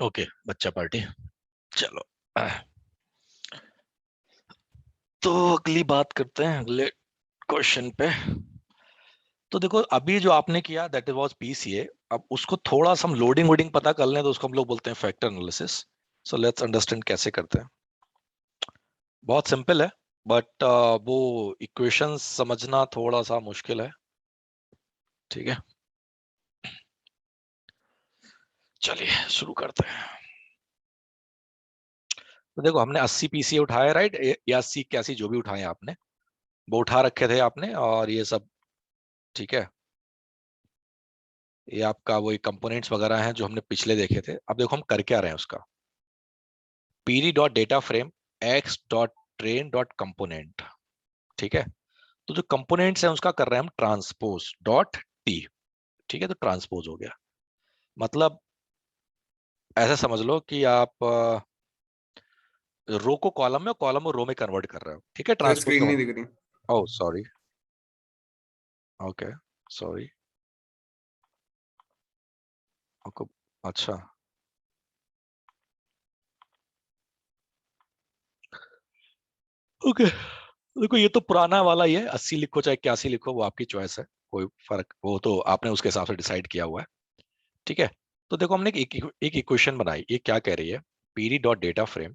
Okay बच्चा party. चलो तो अगली बात करते हैं अगले क्वेश्चन पे। तो देखो अभी जो आपने किया दैट वाज पीसीए। अब उसको थोड़ा सा हम लोडिंग वोडिंग पता कर लें तो उसको हम लोग बोलते हैं factor analysis. So let's understand कैसे करते हैं। बहुत सिंपल है बट वो इक्वेशंस समझना थोड़ा सा मुश्किल है। ठीक है चलिए शुरू करते हैं। तो देखो हमने 80 पीसीए उठाए राइट, या 80 81 जो भी उठाए आपने वो उठा रखे थे आपने, और ये सब ठीक है। ये आपका वही कंपोनेंट्स वगैरह हैं जो हमने पिछले देखे थे। अब देखो हम कर क्या रहे हैं उसका। PD dot data frame x dot train dot component. ठीक है, तो जो कंपोनेंट्स हैं उसका कर रहे हैं हम ट्रांसपोज डॉट टी। ठीक है, तो ट्रांसपोज हो गया। मतलब ऐसा समझ लो कि आप रो को कॉलम में और कॉलम को रो में कन्वर्ट कर रहे हो। ठीक है, सर ट्रांसपोज स्क्रीन का नहीं मतलब। दिख रही। Oh sorry, okay sorry. आपको अच्छा ओके। देखो ये तो पुराना वाला ही है, 80 लिखो चाहे 81 लिखो वो आपकी चॉइस है। कोई फर्क, वो तो आपने उसके हिसाब से डिसाइड किया हुआ है। ठीक है, तो देखो हमने एक इक्वेशन बनाई। ये क्या कह रही है, पीडी डॉट डेटा फ्रेम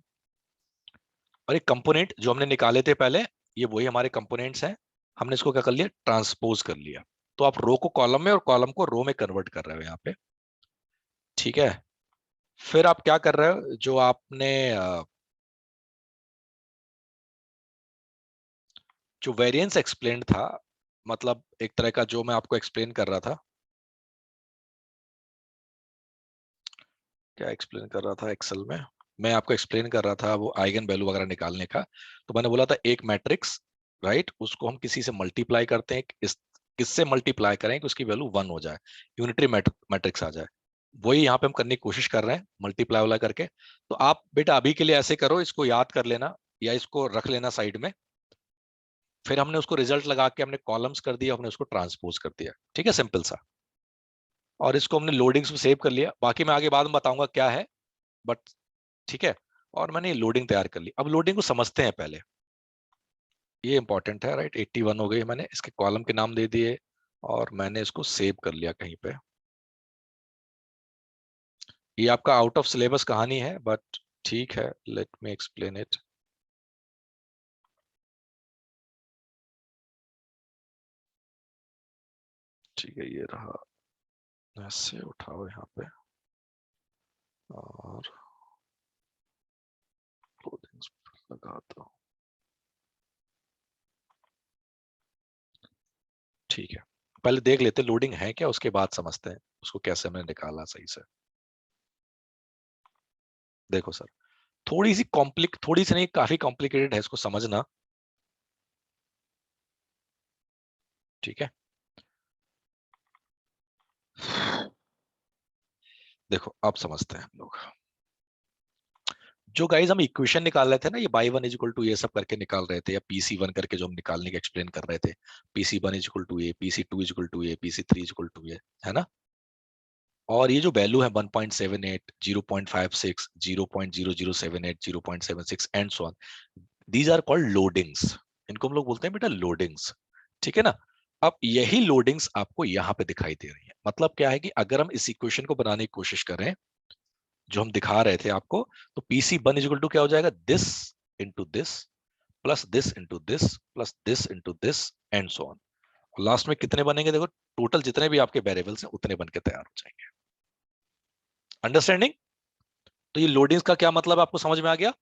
और एक कंपोनेंट जो हमने निकाले थे पहले, ये वही हमारे कंपोनेंट्स हैं। हमने इसको क्या कर लिया, ट्रांसपोज कर लिया। तो आप रो को कॉलम में और कॉलम को रो में कन्वर्ट कर रहे हो यहाँ पे। ठीक है, फिर आप क्या कर रहे हो, जो आपने जो वेरिएंस एक्सप्लेन था, मतलब एक तरह का जो मैं आपको एक्सप्लेन कर रहा था। क्या एक्सप्लेन कर रहा था एक्सेल में, मैं आपको एक्सप्लेन कर रहा था वो आइगन वैल्यू वगैरह निकालने का। तो मैंने बोला था एक मैट्रिक्स राइट, उसको हम किसी से मल्टीप्लाई करते हैं, इस किससे मल्टीप्लाई करें कि उसकी वैल्यू 1 हो जाए, यूनिटरी मैट्रिक्स आ जाए। वही यहाँ पे हम करने की कोशिश कर रहे हैं मल्टीप्लाई वाला करके। तो आप बेटा अभी के लिए ऐसे करो, इसको याद कर लेना या इसको रख लेना साइड में। फिर हमने उसको रिजल्ट लगा के हमने कॉलम्स कर दिया, हमने उसको ट्रांसपोज कर दिया। ठीक है, सिंपल सा। और इसको हमने लोडिंग्स में सेव कर लिया, बाकी मैं आगे बाद में बताऊंगा क्या है, बट ठीक है। और मैंने लोडिंग तैयार कर ली। अब लोडिंग को समझते हैं पहले, ये इंपॉर्टेंट है राइट। 81 हो गई, मैंने इसके कॉलम के नाम दे दिए और मैंने इसको सेव कर लिया कहीं पे। ये आपका आउट ऑफ सिलेबस कहानी है बट ठीक है, लेट मी एक्सप्लेन इट। ठीक है, ये रहा, ऐसे उठाओ यहाँ पे और लोडिंग्स लगा दो। ठीक है, पहले देख लेते लोडिंग है क्या, उसके बाद समझते हैं उसको कैसे हमने निकाला सही से। देखो सर, थोड़ी सी नहीं, काफी कॉम्प्लिकेटेड है इसको समझना। ठीक है, देखो अब समझते हैं हम लोग। जो गाइज हम इक्वेशन निकाल रहे थे ना, ये by one is equal to ये सब करके निकाल रहे थे, या पीसी वन करके जो हम निकालने के एक्सप्लेन कर रहे थे। PC one is equal to A, PC two is equal to A, PC three is equal to A, है ना। और ये जो वैल्यू है 1.78, 0.56, 0.0078, 0.76 and so on, these are called loadings. इनको हम लोग बोलते हैं बेटा लोडिंग्स। ठीक है ना। अब यही लोडिंग्स आपको यहाँ पे दिखाई दे रही है। मतलब क्या है कि अगर हम इस इक्वेशन को बनाने की कोशिश करें जो हम दिखा रहे थे आपको, तो PC one is equal to क्या हो जाएगा, this into this plus this into this plus this into this and so on. Last में कितने बनेंगे, देखो टोटल जितने भी आपके वेरिएबल्स हैं उतने बन के तैयार हो जाएंगे। अंडरस्टैंडिंग। तो ये लोडिंग्स का क्या मतलब है आपको समझ में आ गया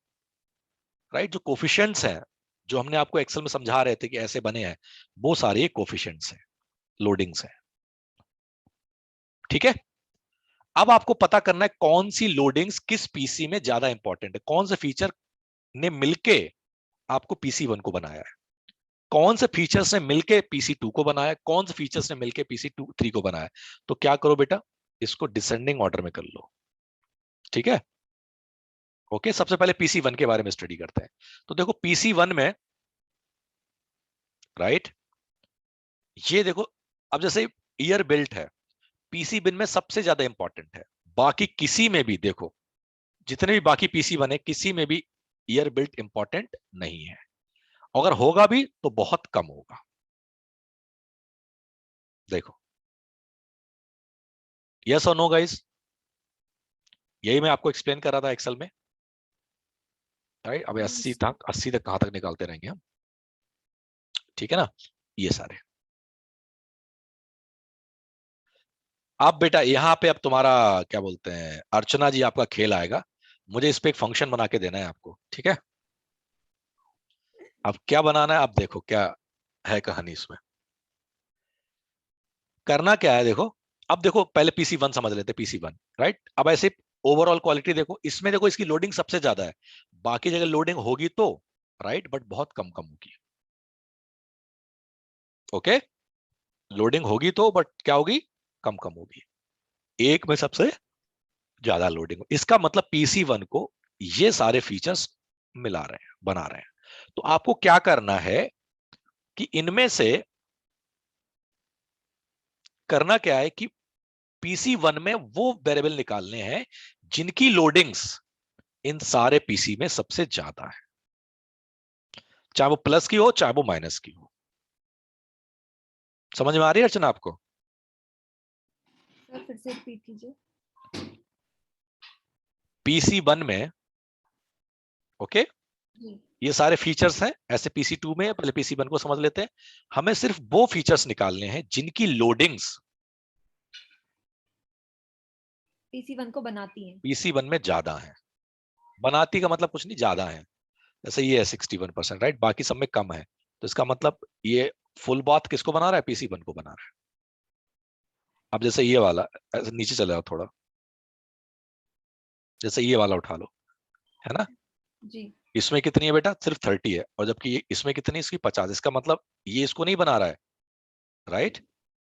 राइट। जो कोफिशिएंट्स हैं जो हमने आपको एक्सेल में समझा रहे थे कि ऐसे बने हैं, वो सारे कोफिशिएंट्स हैं, लोडिंग्स हैं। ठीक है, अब आपको पता करना है कौन सी लोडिंग्स किस पीसी में ज्यादा इंपॉर्टेंट है, कौन से फीचर ने मिलके आपको पीसी वन को बनाया है, कौन से फीचर्स ने मिलके पीसी टू को बनाया, कौन से फीचर्स ने मिलके पीसी टू थ्री को बनाया। तो क्या करो बेटा, इसको डिसेंडिंग ऑर्डर में कर लो। ठीक है, ओके। सबसे पहले पीसी वन के बारे में स्टडी करते हैं। तो देखो पीसी वन में राइट, ये देखो, अब जैसे ईयर बिल्ट है, पीसी बिन में सबसे ज्यादा इंपॉर्टेंट है। बाकी किसी में भी देखो जितने भी बाकी पीसी बने किसी में भी ईयर बिल्ट इंपॉर्टेंट नहीं है, अगर होगा भी तो बहुत कम होगा। देखो, यस और नो गाइस, यही मैं आपको एक्सप्लेन कर रहा था एक्सेल में, राइट। अब 80 तक, 80 तक कहां तक निकालते रहेंगे हम, ठीक है ना। ये सारे, अब बेटा यहाँ पे अब तुम्हारा क्या बोलते हैं, अर्चना जी आपका खेल आएगा। मुझे इस पे एक फंक्शन बना के देना है आपको, ठीक है। अब क्या बनाना है, अब देखो क्या है कहानी इसमें। करना क्या है, देखो। अब देखो पहले पीसी वन समझ लेते, पीसी वन, राइट। अब ऐसे ओवरऑल क्वालिटी देखो, इसमें देखो इसकी लोडिंग सबसे ज्यादा है, बाकी जगह लोडिंग होगी तो, राइट, बट बहुत कम कम होगी। ओके, लोडिंग होगी तो, बट क्या होगी, कम कम होगी। एक में सबसे ज्यादा लोडिंग, इसका मतलब पीसी वन को ये सारे फीचर्स मिला रहे हैं, बना रहे हैं। तो आपको क्या करना है कि इनमें से करना क्या है कि पीसी वन में वो वेरिएबल निकालने हैं जिनकी लोडिंग्स इन सारे पीसी में सबसे ज्यादा है, चाहे वो प्लस की हो चाहे वो माइनस की हो। समझ में आ रही है अर्चना आपको? सर फिर से रिपीट कीजिए। पीसी वन में, ओके, जी। ये सारे फीचर्स हैं, ऐसे पीसी टू में, पहले पीसी वन को समझ लेते हैं। हमें सिर्फ वो फीचर्स निकालने हैं जिनकी लोडिंग्स पीसी वन को बनाती हैं। पीसी वन में ज्यादा है। बनाती का मतलब कुछ नहीं, ज्यादा है। जैसे ये है 61%, राइट, बाकी सब में कम है, तो इसका मतलब ये फुल बात किसको बना रहा है, पीसी वन को बना रहा है। अब जैसे ये वाला, ऐसे नीचे चले जाओ थोड़ा, जैसे ये वाला उठा लो, है ना। जी। इसमें कितनी है बेटा, सिर्फ 30 है, और जबकि ये इसमें कितनी, इसकी 50। इसका मतलब ये इसको नहीं बना रहा है, राइट,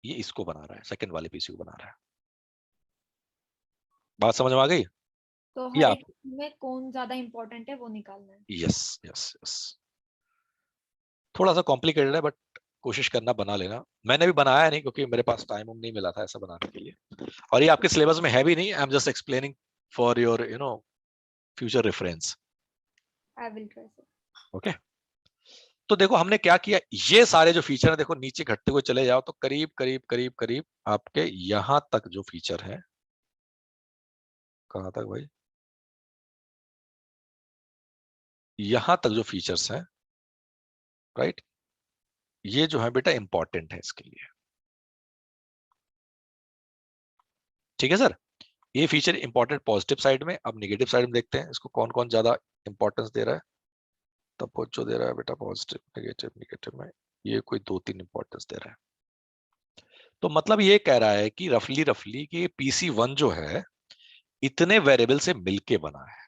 ये इसको बना रहा है, सेकंड वाले पीसी को बना रहा है। बात समझ में आ गई? तो ये हर आप, एक में कौन ज्यादा इंपॉर्टेंट है वो निकालना है। यस यस यस, थोड़ा सा कॉम्प्लिकेटेड है, बट कोशिश करना बना लेना। मैंने भी बनाया नहीं क्योंकि मेरे पास टाइम नहीं मिला था ऐसा बनाने के लिए, और ये आपके सिलेबस में है भी नहीं। I am just explaining for your future reference. I will try sir. Okay, तो देखो हमने क्या किया, ये सारे जो फीचर है देखो नीचे घटते हुए चले जाओ तो करीब करीब करीब करीब आपके यहां तक जो फीचर है, कहां तक भाई, यहां तक जो फीचर्स हैं, राइट, ये जो है बेटा इंपॉर्टेंट है इसके लिए। ठीक है सर, ये फीचर इंपॉर्टेंट पॉजिटिव साइड में। अब नेगेटिव साइड में देखते हैं इसको कौन कौन ज्यादा इंपॉर्टेंस दे रहा है। तब वो जो दे रहा है बेटा पॉजिटिव नेगेटिव, नेगेटिव में ये कोई 2-3 इंपॉर्टेंस दे रहा है। तो मतलब ये कह रहा है कि रफली रफली कि पीसी वन जो है इतने वेरिएबल से मिलके बना है,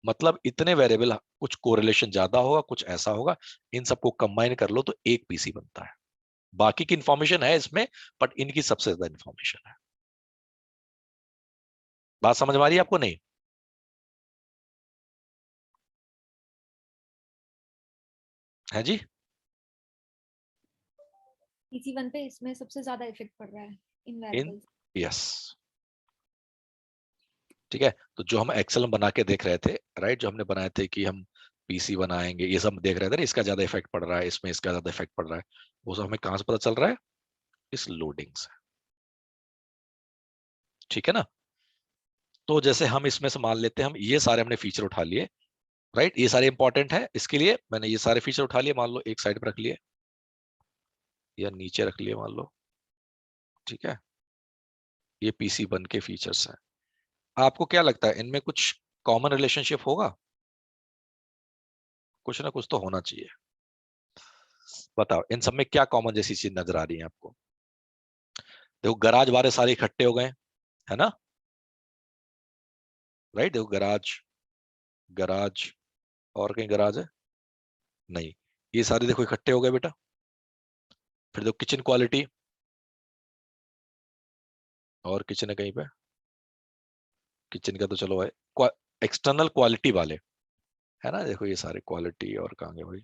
मतलब इतने वेरिएबल, कुछ कोरिलेशन ज्यादा होगा कुछ ऐसा होगा, इन सबको कंबाइन कर लो तो एक पीसी बनता है। बाकी की इंफॉर्मेशन है इसमें, बट इनकी सबसे ज्यादा इंफॉर्मेशन है। बात समझ में आ रही है आपको, नहीं? है जी। पीसी वन पे इसमें सबसे ज्यादा इफेक्ट पड़ रहा है इन इन, वेरिएबल्स। यस, ठीक है। तो जो हम एक्सेल में बना के देख रहे थे, राइट, जो हमने बनाए थे कि हम पीसी बनाएंगे, ये सब देख रहे थे ना, इसका ज्यादा इफेक्ट पड़ रहा है, इसमें इसका ज्यादा इफेक्ट पड़ रहा है, वो सब हमें कहां से पता चल रहा है, इस लोडिंग से। ठीक है ना। तो जैसे हम इसमें से मान लेते हैं, हम ये सारे हमने फीचर उठा लिए, राइट, ये सारे इंपॉर्टेंट है, इसके लिए मैंने ये सारे फीचर उठा लिए, मान लो एक साइड पर रख लिए या नीचे रख लिए मान लो, ठीक है। ये पीसी वन के फीचर्स हैं। आपको क्या लगता है इनमें कुछ कॉमन रिलेशनशिप होगा? कुछ ना कुछ तो होना चाहिए। बताओ इन सब में क्या कॉमन जैसी चीज नजर आ रही है आपको? देखो गराज वाले सारे इकट्ठे हो गए, है ना, राइट। देखो गराज, गराज, और कहीं गराज है नहीं, ये सारे देखो इकट्ठे हो गए बेटा। फिर देखो किचन क्वालिटी, और किचन है कहीं पे, किचन का तो चलो है, एक्सटर्नल क्वालिटी वाले, है ना, देखो ये सारे क्वालिटी और कहाँ गए भाई,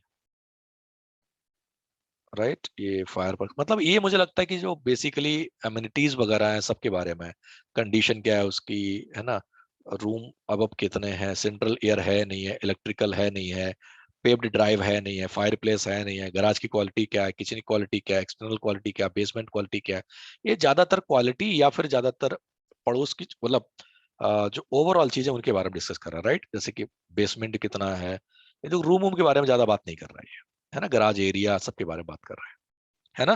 राइट। ये फायर पर मतलब ये मुझे लगता है कि जो बेसिकली अम्यूनिटीज वगैरह हैं सबके बारे में, कंडीशन क्या है उसकी, है ना, रूम अब कितने हैं, सेंट्रल एयर है नहीं है, इलेक्ट्रिकल है नहीं है, पेव्ड ड्राइव है नहीं है, फायर प्लेस है नहीं है, गैराज की क्वालिटी क्या है, किचन की क्वालिटी क्या है, एक्सटर्नल क्वालिटी क्या है, बेसमेंट क्वालिटी क्या है। ये ज्यादातर क्वालिटी या फिर ज्यादातर पड़ोस की मतलब जो ओवरऑल चीजें उनके बारे में डिस्कस कर रहा है, राइट। जैसे कि बेसमेंट कितना है, ये तो रूम के बारे में ज्यादा बात नहीं कर रहा है ना, गराज एरिया सबके बारे में बात कर रहा है ना।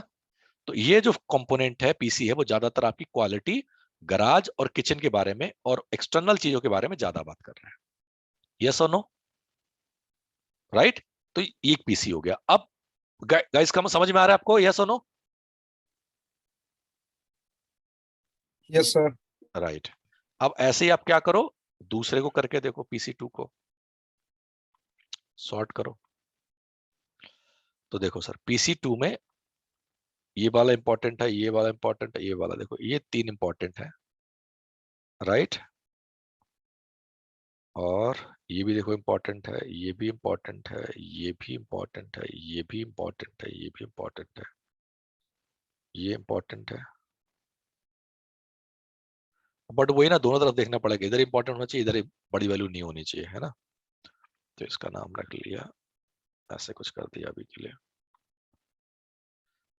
तो ये जो कंपोनेंट है पीसी है वो ज्यादातर आपकी क्वालिटी, गराज और किचन के बारे में और एक्सटर्नल चीजों के बारे में ज्यादा बात कर रहा है। यस और नो, राइट। तो ये एक पीसी हो गया। अब गाइस का समझ में आ रहा है आपको, यस और नो? Yes sir. राइट। अब ऐसे ही आप क्या करो, दूसरे को करके देखो, पीसी 2 को सॉर्ट करो। तो देखो सर, पीसी 2 में ये वाला इंपॉर्टेंट है, ये वाला इंपॉर्टेंट है, ये वाला, देखो ये 3 इंपॉर्टेंट है, राइट। और ये भी देखो इंपॉर्टेंट है, ये भी इंपॉर्टेंट है, ये भी इंपॉर्टेंट है, ये भी इंपॉर्टेंट है, ये भी इंपॉर्टेंट है, ये इंपॉर्टेंट है। बट वही ना, दोनों तरफ देखना पड़ेगा, इधर इंपॉर्टेंट होना चाहिए, इधर बड़ी वैल्यू नहीं होनी चाहिए, है ना। तो इसका नाम रख लिया, ऐसे कुछ कर दिया अभी के लिए।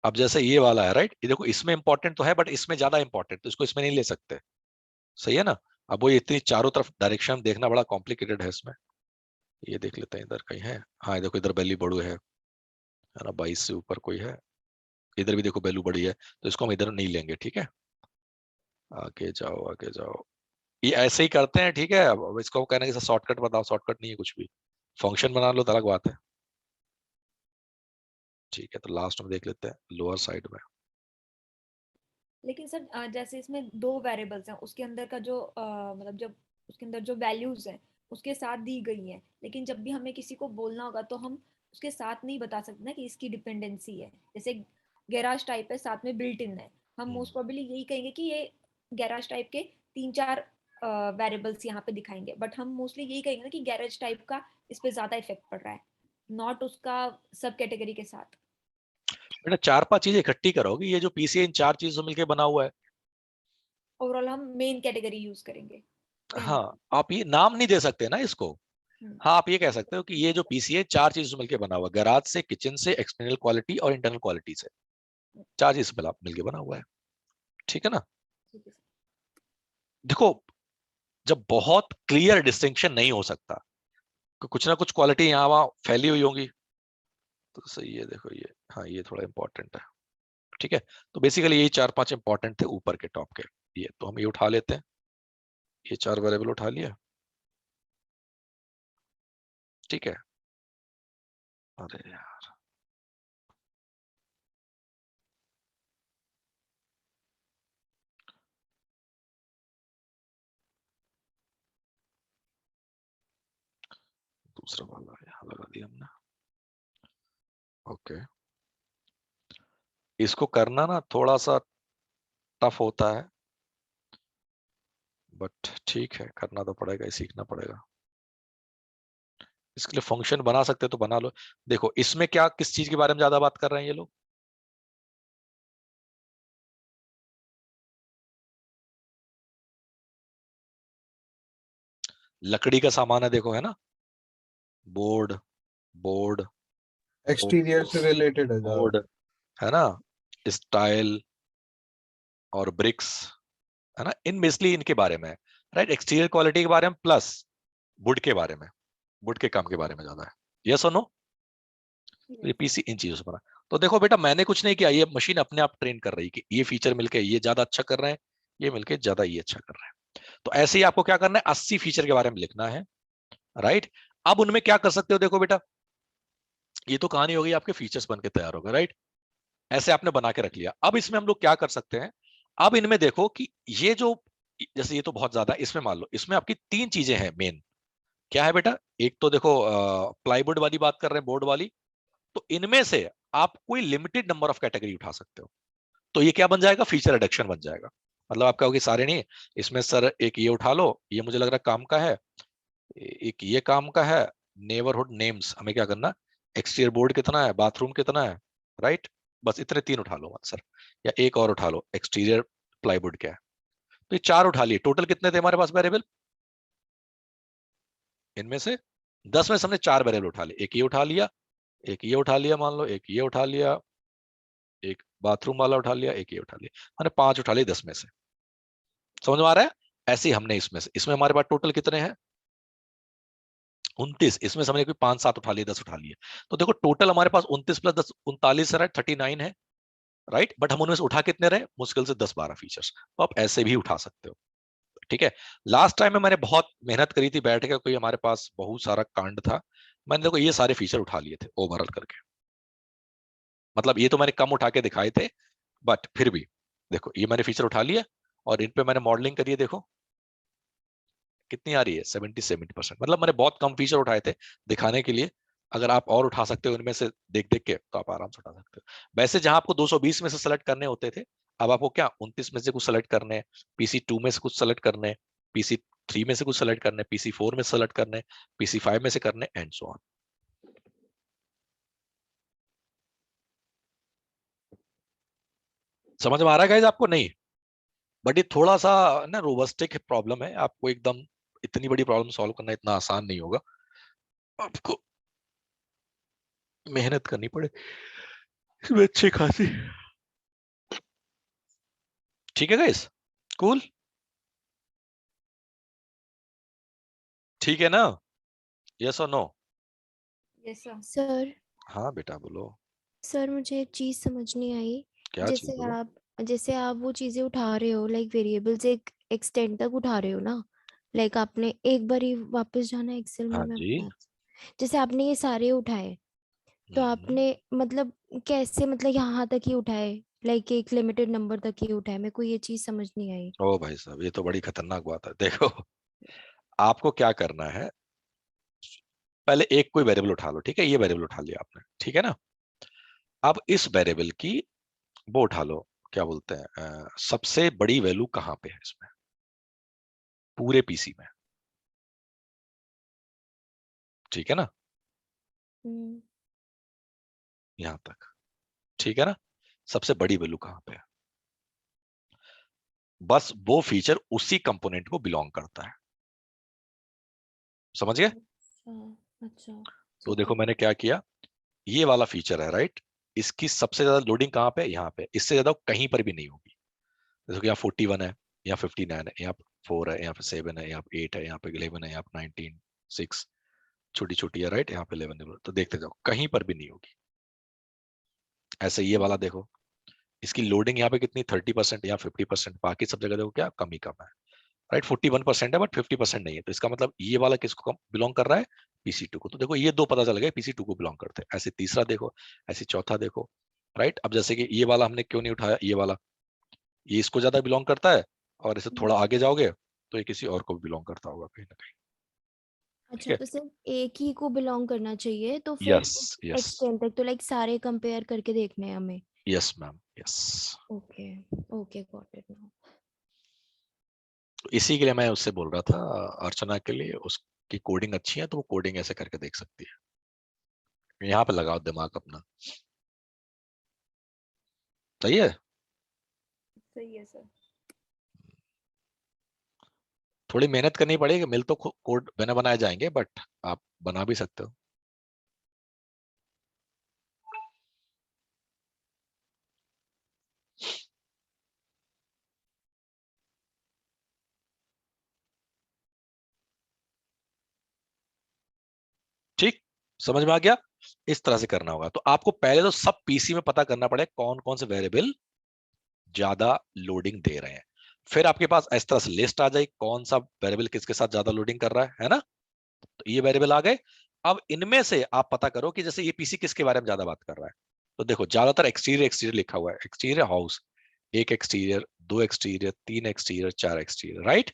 अब जैसे ये वाला है, राइट, ये देखो इसमें इंपॉर्टेंट तो है बट इसमें ज्यादा इंपॉर्टेंट, तो इसको इसमें नहीं ले सकते, सही है ना। अब वो इतनी चारों तरफ डायरेक्शन देखना बड़ा कॉम्प्लिकेटेड है इसमें। ये देख लेते हैं, इधर कहीं है, हाँ ये देखो इधर वैल्यू बड़ू है ना, 22 से ऊपर कोई है, इधर भी देखो वैल्यू बड़ी है, तो इसको हम इधर नहीं लेंगे, ठीक है। आगे जाओ आगे जाओ, ये ऐसे ही करते हैं, ठीक है। अब इसको कहने के शॉर्टकट बताओ, शॉर्टकट नहीं है कुछ भी, फंक्शन बना लो तो अलग बात है। ठीक है, तो लास्ट में देख लेते हैं लोअर साइड में। लेकिन सर जैसे इसमें दो वेरिएबल्स हैं, उसके अंदर का जो मतलब जब उसके अंदर जो वैल्यूज हैं उसके साथ दी गई हैं, लेकिन जब भी हमें किसी को बोलना होगा तो हम उसके साथ नहीं बता सकते ना कि इसकी डिपेंडेंसी है। जैसे गैराज टाइप है, साथ में बिल्ट इन है, हम मोस्ट प्रोबेबली यही कहेंगे कि ये गैराज टाइप के तीन चार वेरिएबल्स यहाँ पे दिखाएंगे, बट हम मोस्टली यही कहेंगे ना कि गैराज टाइप का इस पे ज्यादा इफेक्ट पड़ रहा है, नॉट उसका सब कैटेगरी के साथ। बेटा 4-5 चीजें इकट्ठी करोगे, ये जो पीसी इन 4 चीजों से मिलकर बना हुआ है। ओवरऑल हम मेन कैटेगरी यूज करेंगे हाँ, पहली। आप ये नाम नहीं दे सकते ना इसको। हम्म। हाँ, आप ये कह सकते हो कि ये जो पीसी है 4 चीजों से मिलकर बना हुआ है, गैराज से, किचन से, एक्सटर्नल क्वालिटी और इंटरनल क्वालिटी से, 4 चीज से मिलकर बना हुआ है, ठीक है ना। ठीक है। देखो, जब बहुत क्लियर डिस्टिंक्शन नहीं हो सकता, तो कुछ ना कुछ क्वालिटी यहाँ वहां फैली हुई होंगी, तो सही है। देखो ये, हाँ ये थोड़ा इंपॉर्टेंट है, ठीक है। तो बेसिकली यही 4-5 इंपॉर्टेंट थे ऊपर के टॉप के, ये तो हम ये उठा लेते हैं, ये 4 वेरिएबल उठा लिया, ठीक है। अरे यार, दूसरा वाला यहाँ लगा दिया हमने, ओके। इसको करना ना थोड़ा सा टफ होता है, बट ठीक है, करना तो पड़ेगा ही, सीखना पड़ेगा। इसके लिए फंक्शन बना सकते तो बना लो। देखो इसमें क्या, किस चीज के बारे में ज्यादा बात कर रहे हैं ये लोग, लकड़ी का सामान है, देखो है ना, बोर्ड, बोर्ड, एक्सटीरियर से रिलेटेड है ज्यादा। बोर्ड, है ना, स्टाइल और ब्रिक्स, है ना, इन बेसिकली इनके बारे में, राइट, एक्सटीरियर क्वालिटी के बारे में प्लस वुड के बारे में, वुड के काम के बारे में ज्यादा है। यस और नो? ये पीसी इन चीजों से बना। तो देखो बेटा, मैंने कुछ नहीं किया, ये मशीन अपने आप ट्रेन कर रही है कि ये फीचर मिलके ये ज्यादा अच्छा कर रहे हैं, ये मिलके ज्यादा ये अच्छा कर रहे हैं। तो ऐसे ही आपको क्या करना है, 80 फीचर के बारे में लिखना है, राइट। अब उनमें क्या कर सकते हो, देखो बेटा, ये तो कहानी हो गई, आपके फीचर्स बन के तैयार हो गए, राइट, ऐसे आपने बना के रख लिया। अब इसमें हम लोग क्या कर सकते हैं, अब इनमें देखो कि ये जो, जैसे ये तो बहुत ज्यादा, इसमें मान लो इसमें आपकी 3 चीजें हैं मेन। क्या है बेटा, एक तो देखो प्लाईवुड वाली बात कर रहे हैं, बोर्ड वाली, तो इनमें से आप कोई लिमिटेड नंबर ऑफ कैटेगरी उठा सकते हो, तो ये क्या बन जाएगा, फीचर रिडक्शन बन जाएगा। मतलब आप कहोगे सारे नहीं, इसमें सर एक ये उठा लो, ये मुझे लग रहा है काम का है, एक ये काम का है, नेबरहुड नेम्स, हमें क्या करना, एक्सटीरियर बोर्ड कितना है, बाथरूम कितना है, राइट? बस इतने 3 उठा लो आंसर, या एक और उठा लो, एक्सटीरियर प्लाईवुड क्या है। तो ये 4 उठा लिए, टोटल कितने थे हमारे पास वेरिएबल? इनमें से 10 में से हमने 4 वेरिएबल उठा लिए, एक ये उठा लिया, एक ये उठा लिया, मान लो एक ये उठा लिया, एक बाथरूम वाला उठा लिया, एक ये उठा लिया, हमने 5 उठा लिए 10 में से। समझ में आ रहा है? ऐसे ही हमने इसमें से, इसमें हमारे पास टोटल कितने हैं? 29। इसमें से हमने कोई 5-7 उठा लिए, 10 उठा लिए, तो देखो टोटल हमारे पास 29 + 10 39 है, 39 है, राइट? बट हम उनमें से उठा कितने रहे? मुश्किल से 10-12 फीचर्स। तो आप ऐसे भी उठा सकते हो, ठीक है। लास्ट टाइम में मैंने बहुत मेहनत करी थी बैठ के, कोई हमारे पास बहुत सारा कांड था, मैंने देखो ये सारे फीचर उठा लिए थे ओवरऑल करके। मतलब ये तो मैंने कम उठा के दिखाए थे, बट फिर भी देखो ये मैंने फीचर उठा लिया और इन पे मैंने मॉडलिंग करी है, देखो कितनी आ रही है, 70% मतलब मैंने बहुत कम फीचर उठाए थे दिखाने के लिए। अगर आप और उठा सकते हो इनमें से देख देख के, तो आप आराम से उठा सकते हो। वैसे जहां आपको 220 में से सेलेक्ट करने होते थे, अब आपको क्या 29 में से कुछ सेलेक्ट करने हैं, PC2 में से कुछ सेलेक्ट करने हैं, PC3 में से कुछ सेलेक्ट करने, PC4 में सेलेक्ट करने, PC5 में से करने, एंड सो ऑन। समझ में आ रहा है गाइस आपको? नहीं, बट ये थोड़ा सा ना रोबस्टिक प्रॉब्लम है, आपको एकदम इतनी बड़ी प्रॉब्लम सॉल्व करना इतना आसान नहीं होगा, आपको मेहनत करनी पड़े इसमें अच्छी खासी। ठीक है गाइस, कूल, ठीक है ना? यस और नो? Yes sir. सर हाँ बेटा बोलो। सर मुझे एक चीज समझ नहीं आई। क्या चीज जैसे बोलो? आप वो चीजें उठा रहे हो, लाइक वेरिएबल्स एक एक्सटेंड तक उठा रहे हो ना, लाइक आपने एक बार ही वापस जाना एक्सेल में, हाँ मैं जी। जैसे आपने ये सारे उठाए, तो हम्म। आपने मतलब कैसे, मतलब यहाँ तक ही उठाए, लाइक एक लिमिटेड नंबर तक ही उठाए, मेरे को ये चीज समझ नहीं आई। ओ भाई साहब, ये तो बड़ी खतरनाक बात है। देखो आपको क्या करना है, पहले एक कोई वेरिएबल उठा लो, ठीक है, ये वेरिएबल उठा लिया आपने, ठीक है ना? अब इस वेरिएबल की वो उठा लो, क्या बोलते हैं, सबसे बड़ी वैल्यू कहाँ पे है इसमें पूरे पीसी में, ठीक है ना? हम्म, यहां तक, ठीक है ना? सबसे बड़ी वैल्यू कहाँ पे है, बस वो फीचर उसी कंपोनेंट को बिलोंग करता है। समझ गए? अच्छा अच्छा, तो ठीक देखो है। मैंने क्या किया, ये वाला फीचर है राइट, इसकी सबसे ज्यादा लोडिंग कहाँ पे है? यहाँ पे, इससे ज्यादा कहीं पर भी नहीं होगी। जैसे कि यहाँ 41 है, यहाँ 59 है, यहाँ 4 है, यहाँ पे 7 है, यहाँ पे 8 है, यहाँ पे 11 है, यहाँ पे 19, 6 छोटी छोटी है राइट, यहाँ पे 11 है, तो देखते जाओ कहीं पर भी नहीं होगी। ऐसे ये वाला देखो, इसकी लोडिंग यहाँ पे कितनी, 30% या 50%, बाकी सब जगह देखो क्या कम ही कम है राइट। 41% है बट 50% नहीं है, तो इसका मतलब ये वाला किसको बिलोंग कर रहा है? PC2 को। तो देखो ये दो पता चल गया PC2 को बिलोंग करते हैं। ऐसे तीसरा देखो, ऐसे चौथा देखो, राइट। अब जैसे कि ये वाला हमने क्यों नहीं उठाया, ये वाला, ये इसको ज्यादा बिलोंग करता है, और इसे थोड़ा आगे जाओगे तो ये किसी और को भी बिलोंग करता होगा कहीं ना कहीं, ठीक अच्छा, है? तो सिर्फ एक ही को बिलोंग करना चाहिए, तो फिर यस उस यस एक्सटेंड तक तो लाइक सारे कंपेयर करके देखने हैं हमें। Yes ma'am, yes. Okay, okay, got it now. इसी के लिए मैं उससे बोल रहा था, अर्चना के लिए, उसकी कोडिंग अच्छी है तो वो कोडिंग ऐसे करके देख सकती है। यहाँ पे लगाओ दिमाग अपना, सही है। सही है सर। थोड़ी मेहनत करनी पड़ेगी, मिल तो कोड बने बनाए जाएंगे, बट आप बना भी सकते हो। ठीक, समझ में आ गया? इस तरह से करना होगा। तो आपको पहले तो सब पीसी में पता करना पड़ेगा कौन कौन से वेरिएबल ज्यादा लोडिंग दे रहे हैं। फिर आपके पास इस तरह से लिस्ट आ जाएगी कौन सा वेरिएबल किसके साथ ज्यादा लोडिंग कर रहा है ना? तो ये वेरिएबल आ गए। अब इनमें से आप पता करो कि जैसे ये पीसी किसके बारे में ज्यादा बात कर रहा है। तो देखो ज्यादातर एक्सटीरियर एक्सटीरियर लिखा हुआ है, एक्सटीरियर हाउस, एक एक्सटीरियर, दो एक्सटीरियर, तीन एक्सटीरियर, चार एक्सटीरियर, राइट।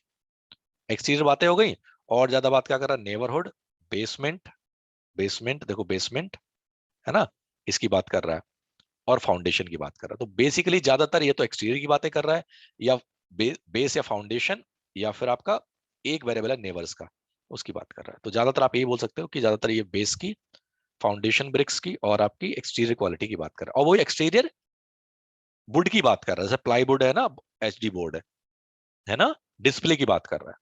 एक्सटीरियर बातें हो गई। और ज्यादा बात क्या कर रहा है? नेबरहुड, बेसमेंट, बेसमेंट देखो बेसमेंट है ना, इसकी बात कर रहा है, और फाउंडेशन की बात कर रहा है। तो बेसिकली ज्यादातर ये तो एक्सटीरियर की बातें कर रहा है, या बेस या फाउंडेशन, या फिर आपका एक वेरिएबल है नेवर्स का, उसकी बात कर रहा है। तो ज्यादातर आप यही बोल सकते हो कि ज्यादातर ये बेस की फाउंडेशन ब्रिक्स की और आपकी एक्सटीरियर क्वालिटी की बात कर रहा है, और वो एक्सटीरियर वुड की बात कर रहा है, जैसे प्लाईवुड है ना, एचडी बोर्ड है ना, डिस्प्ले की बात कर रहा है,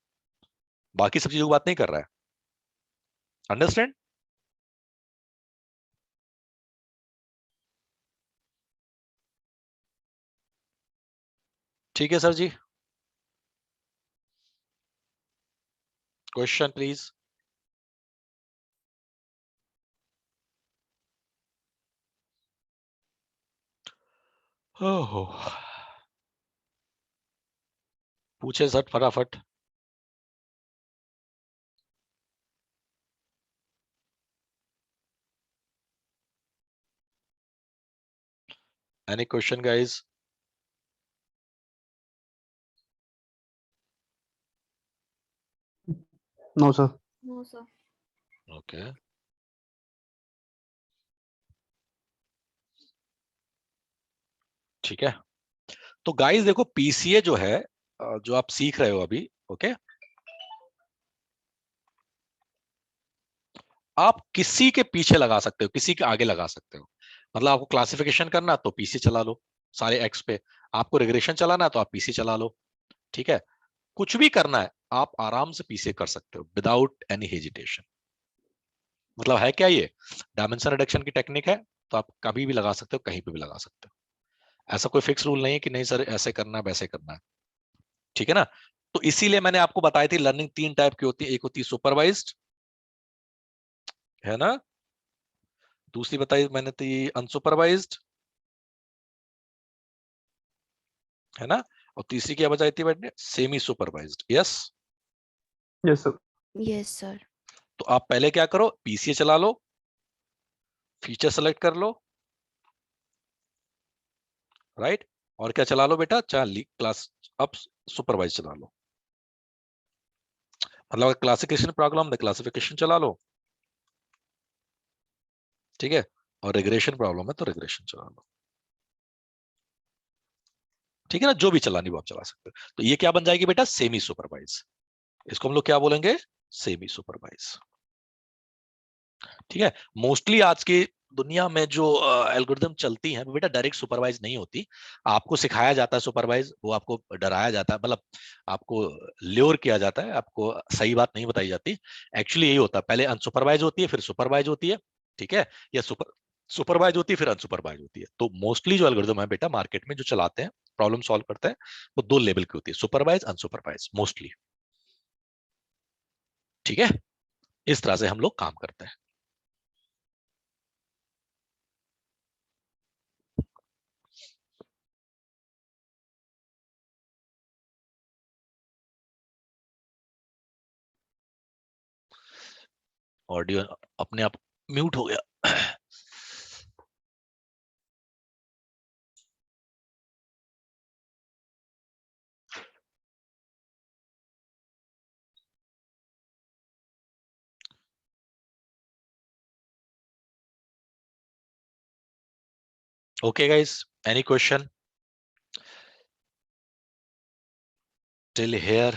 बाकी सब चीजों की बात नहीं कर रहा है। अंडरस्टैंड? ठीक है सर जी, क्वेश्चन प्लीज। ओहो, पूछे सर फटाफट। Any question guys? No sir. No sir. Okay, ठीक है। तो गाइस देखो, पीसीए जो है, जो आप सीख रहे हो अभी, ओके, आप किसी के पीछे लगा सकते हो, किसी के आगे लगा सकते हो। मतलब आपको क्लासिफिकेशन करना तो पीसी चला लो सारे एक्स पे, आपको रिग्रेशन चलाना है तो आप पीसी चला लो, ठीक है। कुछ भी करना है आप आराम से पीसी कर सकते हो विदाउट एनी हेजिटेशन। मतलब है क्या ये, डायमेंशन रिडक्शन की टेक्निक है, तो आप कभी भी लगा सकते हो, कहीं पे भी लगा सकते हो। ऐसा कोई फिक्स रूल नहीं है कि नहीं सर ऐसे करना है वैसे करना है, ठीक है ना। तो इसीलिए मैंने आपको बताई थी लर्निंग तीन टाइप की होती है, एक होती है सुपरवाइज्ड, है ना, दूसरी बताई मैंने थी अनसुपरवाइज्ड, है ना, और तीसरी क्या बताई थी मैंने, semi supervised. Yes, yes sir. Yes sir. तो आप पहले क्या करो, पीसीए चला लो, फीचर सेलेक्ट कर लो, राइट, और क्या चला लो बेटा, चाहे क्लास अब सुपरवाइज चला लो। मतलब क्लासिफिकेशन प्रॉब्लम है, क्लासिफिकेशन चला लो, ठीक है, और रिग्रेशन प्रॉब्लम है तो रिग्रेशन चला लो, ठीक है ना, जो भी चलानी वो आप चला सकते हो। तो ये क्या बन जाएगी बेटा, सेमी सुपरवाइज। इसको हम लोग क्या बोलेंगे, सेमी सुपरवाइज, ठीक है। मोस्टली आज की दुनिया में जो एल्गोरिदम चलती हैं वो बेटा डायरेक्ट सुपरवाइज नहीं होती, आपको सिखाया जाता है सुपरवाइज, वो आपको डराया जाता है, मतलब आपको ल्योर किया जाता है, आपको सही बात नहीं बताई जाती। एक्चुअली यही होता है, पहले अनसुपरवाइज होती है फिर सुपरवाइज होती है, ठीक है, या सुपरवाइज होती है फिर अनसुपरवाइज होती है। तो मोस्टली जो एल्गोरिदम है बेटा मार्केट में जो चलाते हैं, प्रॉब्लम सॉल्व करते हैं, वो दो लेवल की होती है, सुपरवाइज अनसुपरवाइज मोस्टली, ठीक है। इस तरह से हम लोग काम करते हैं। ऑडियो अपने आप म्यूट हो गया। Okay guys, any question till here?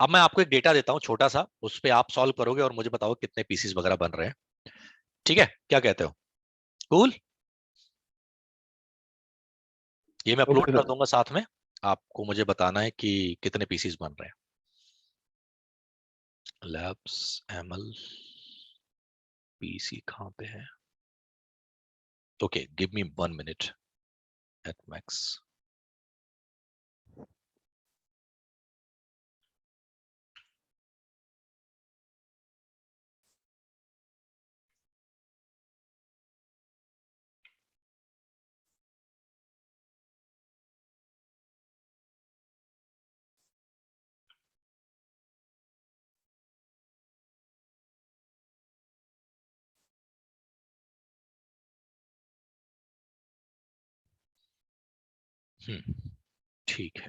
अब मैं आपको एक डेटा देता हूं छोटा सा, उस पे आप सॉल्व करोगे और मुझे बताओ कितने पीसीस वगैरह बन रहे हैं, ठीक है, क्या कहते हो? कूल, ये मैं अपलोड ओके कर सर। दूंगा साथ में, आपको मुझे बताना है कि कितने पीसीस बन रहे हैं। लैब्स एमएल पीसी कहां पे है? Okay, give me 1 minute at max. ठीक है।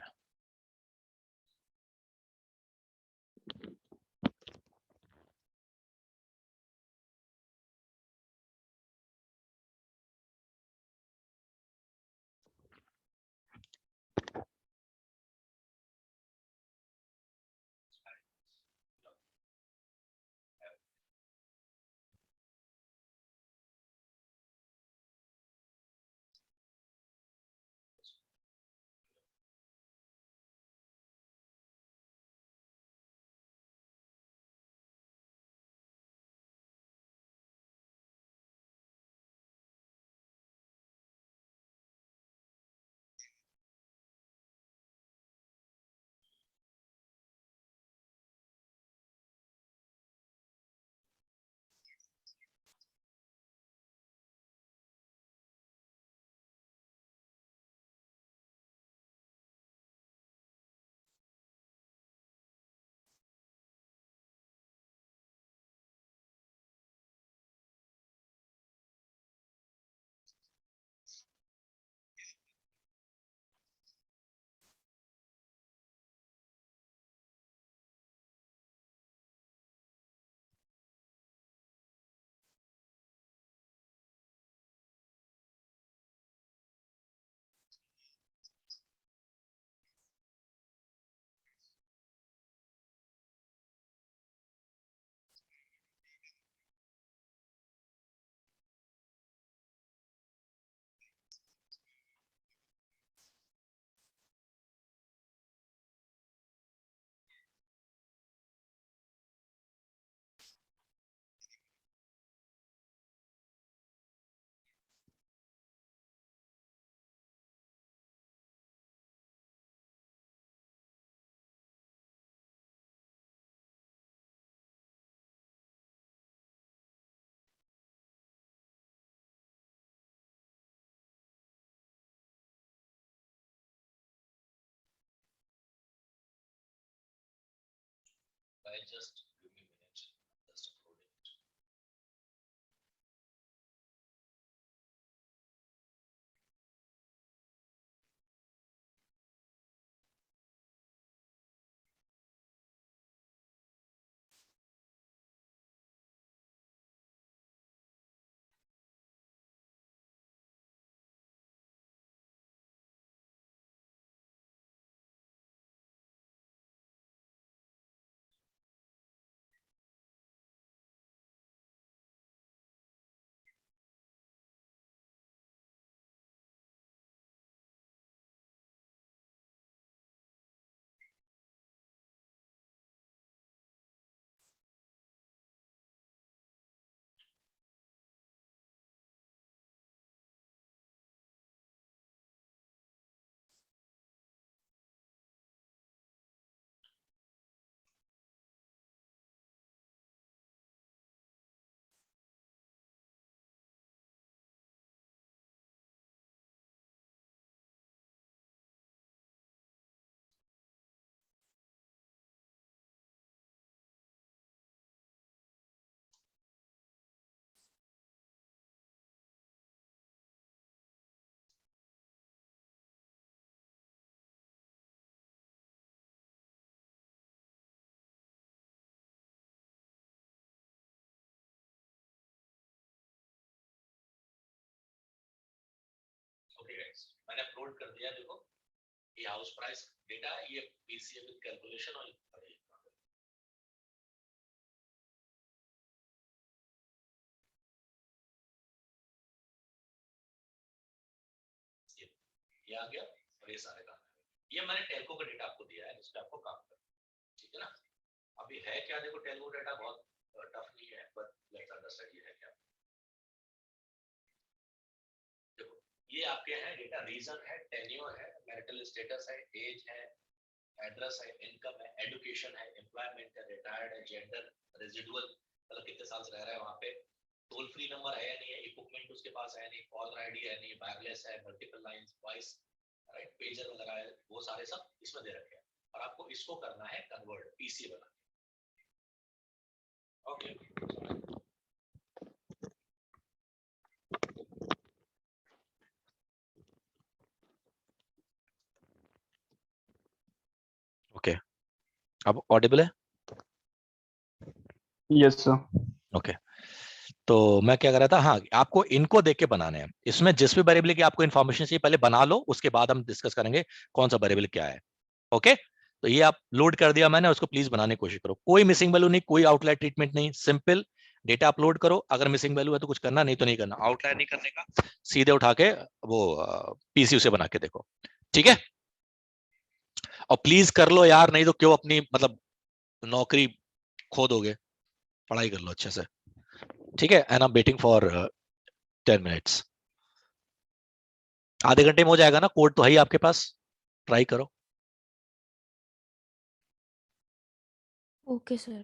just give me a minute. Just uploading it. Okay guys, मैंने अपलोड कर दिया, देखो ये हाउस प्राइस डेटा, ये पीसीए विद कैलकुलेशन और ये आ गया और ये सारे काम है। ये मैंने टेलको का डेटा आपको दिया है, जिस पे आपको काम करना है, ठीक है ना। अभी है क्या, देखो टेलको डेटा बहुत टफ नहीं है, बट लेट्स अंडरस्टैंड ये है क्या। देखो ये आपके हैं डेटा, रीजन है, टेन्योर है, मैरिटल स्टेटस है, एज है, एड्रेस है, इनकम है, एजुकेशन है, एम्प्लॉयमेंट है, रिटायर्ड है, जेंडर, रेजिडुअल मतलब कितने साल से रह रहा है वहां पे, टोल फ्री नंबर है या नहीं है, इक्विपमेंट उसके पास है नहीं, कॉलर आईडी है नहीं, वायरलेस है, multiple lines, voice, right, pager वगैरह है, वो सारे सब इसमें दे रखे हैं और आपको इसको करना है कन्वर्ट पीसी बना के। ओके ओके, अब ऑडिबल है? Yes, sir. ओके, तो मैं क्या कर रहा था, हाँ आपको इनको देख के बनाने हैं, इसमें जिस भी वेरिएबल की आपको इन्फॉर्मेशन चाहिए पहले बना लो, उसके बाद हम डिस्कस करेंगे कौन सा वेरिएबल क्या है। ओके, तो ये आप लोड कर दिया मैंने, उसको प्लीज बनाने की कोशिश करो, कोई मिसिंग वैल्यू नहीं, कोई आउटलायर ट्रीटमेंट नहीं, सिंपल डेटा अपलोड करो, अगर मिसिंग वैल्यू है तो कुछ करना, नहीं तो नहीं करना, आउटलायर नहीं करने का, सीधे उठा के वो पीसी से बना के देखो, ठीक है। और प्लीज कर लो यार, नहीं तो क्यों अपनी मतलब नौकरी खो दोगे, पढ़ाई कर लो अच्छे से, ठीक है। And I am waiting for 10 minutes, आधे घंटे में हो जाएगा ना, कोड तो है ही आपके पास, ट्राई करो। Okay sir.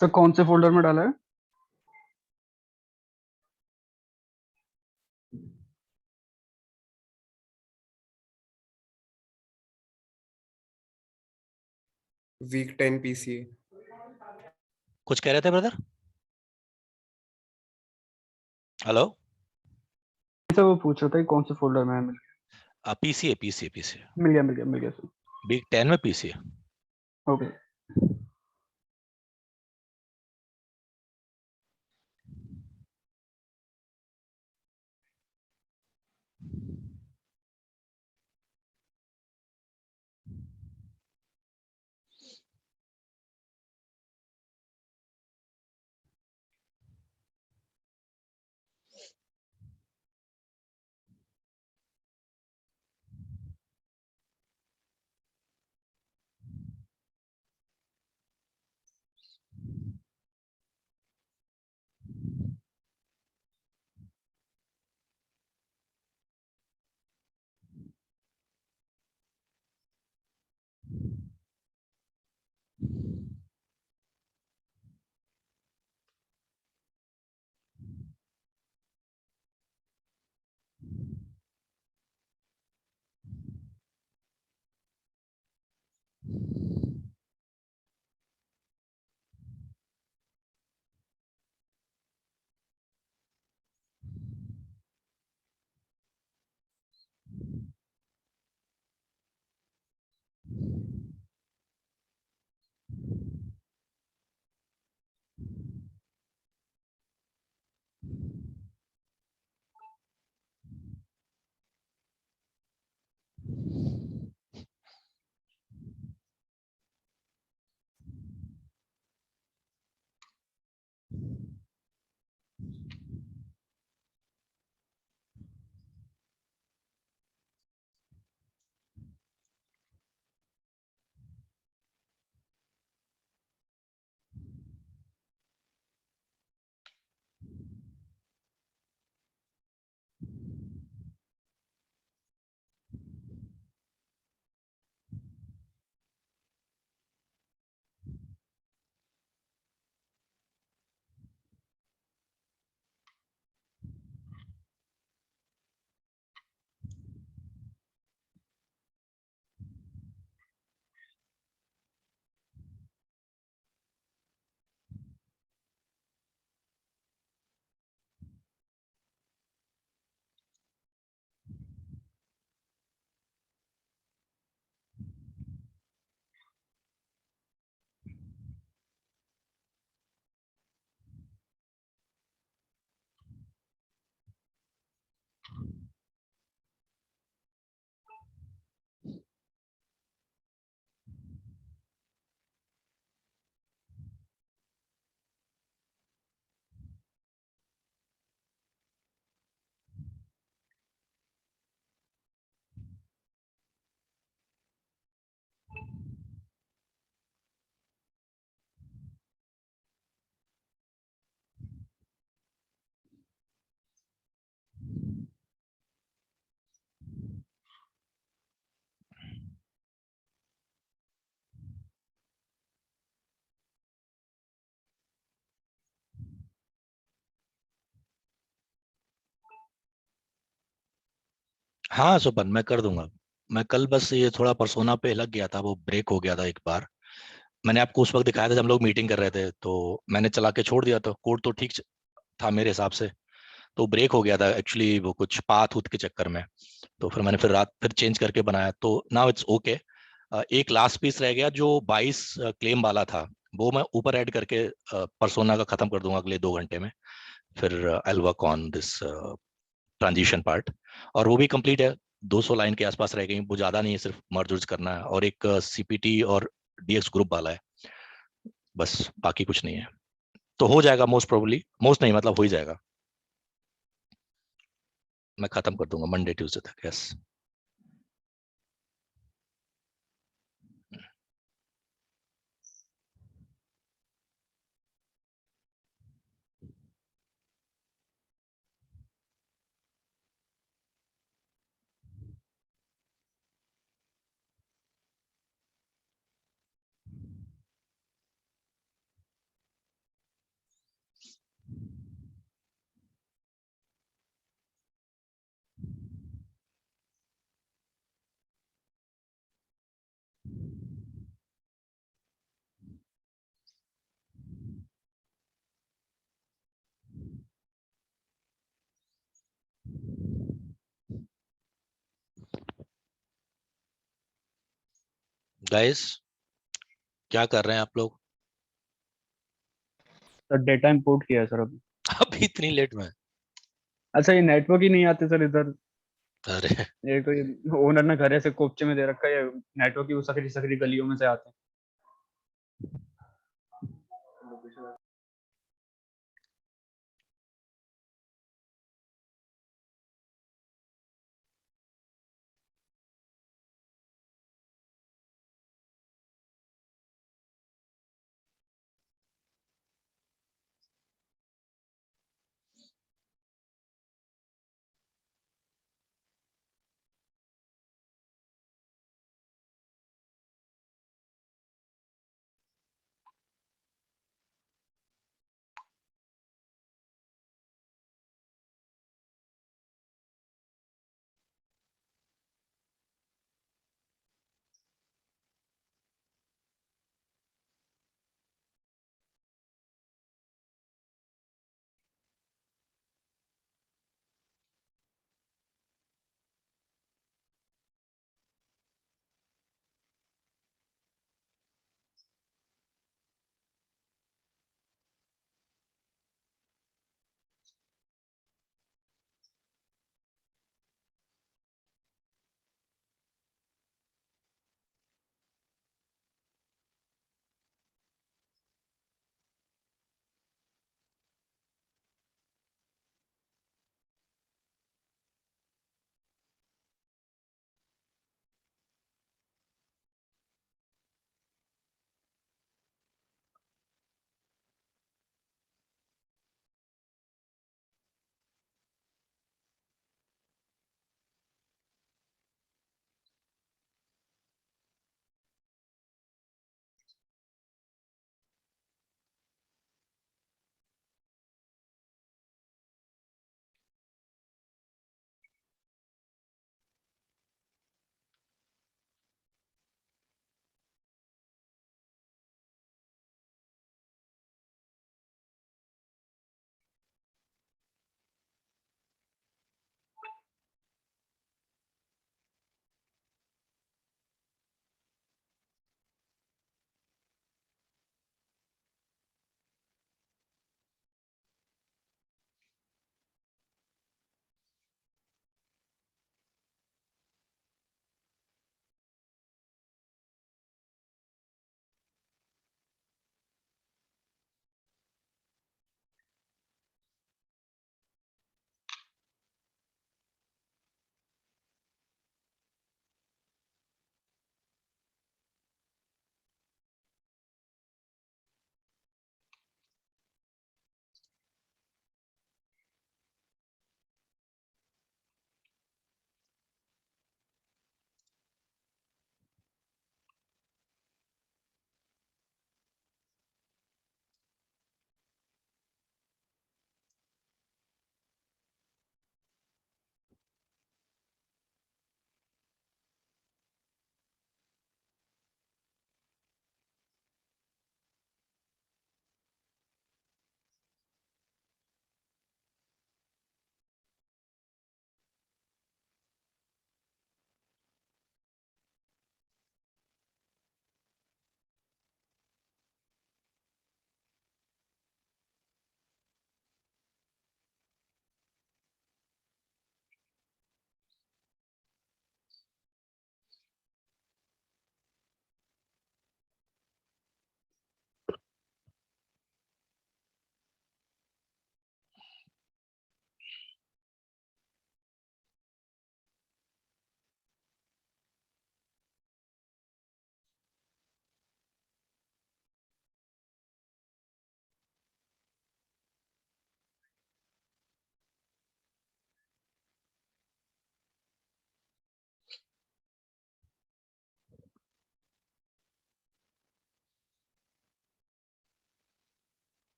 तो कौन से फोल्डर में डाला है? Week 10 PC. कुछ कह रहे थे ब्रदर? हेलो, सर वो पूछ रहा था कि कौन से फोल्डर में है। पीसी है, पीसी है, पीसी है, मिल गया सर। वीक 10 में पीसी है। ओके। हाँ सुपन, मैं कर दूंगा। मैं कल बस ये थोड़ा परसोना पे लग गया था, वो ब्रेक हो गया था एक बार। मैंने आपको उस वक्त दिखाया था जब हम लोग मीटिंग कर रहे थे, तो मैंने चला के छोड़ दिया था, कोड तो ठीक था मेरे हिसाब से। तो ब्रेक हो गया था एक्चुअली, वो कुछ पाथ उथ के चक्कर में। तो फिर मैंने फिर रात फिर चेंज करके बनाया, तो नाउ इट्स ओके। एक लास्ट पीस रह गया जो 22 क्लेम वाला था, वो मैं ऊपर ऐड करके परसोना का खत्म कर दूंगा अगले 2 घंटे में। फिर I work on this transition part, और वो भी कंप्लीट है। 200 लाइन के आसपास रह गई, वो ज्यादा नहीं है, सिर्फ मर्ज उर्ज करना है, और एक सीपीटी और डीएक्स ग्रुप वाला है, बस बाकी कुछ नहीं है। तो हो जाएगा मोस्ट प्रोबेबली, मोस्ट नहीं मतलब हो ही जाएगा, मैं खत्म कर दूंगा मंडे ट्यूसडे तक। यस। गाइस, क्या कर रहे हैं आप लोग? सर डेटा इंपोर्ट किया है सर अभी। अभी इतनी लेट में? अच्छा ये नेटवर्क ही नहीं आते सर इधर। अरे ये तो ये ओनर ने घर ऐसे कोपचे में दे रखा है, नेटवर्क की वो सकरी सकरी गलियों में से आते हैं।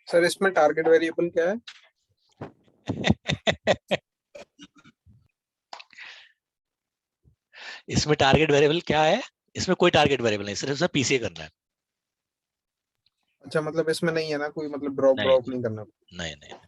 सर इसमें टारगेट वेरिएबल क्या है? इसमें टारगेट वेरिएबल क्या है? इसमें कोई टारगेट वेरिएबल नहीं, सिर्फ उसे पीसीए करना है। अच्छा मतलब इसमें नहीं है ना कोई, मतलब ड्रॉप नहीं नहीं करना। नहीं नहीं।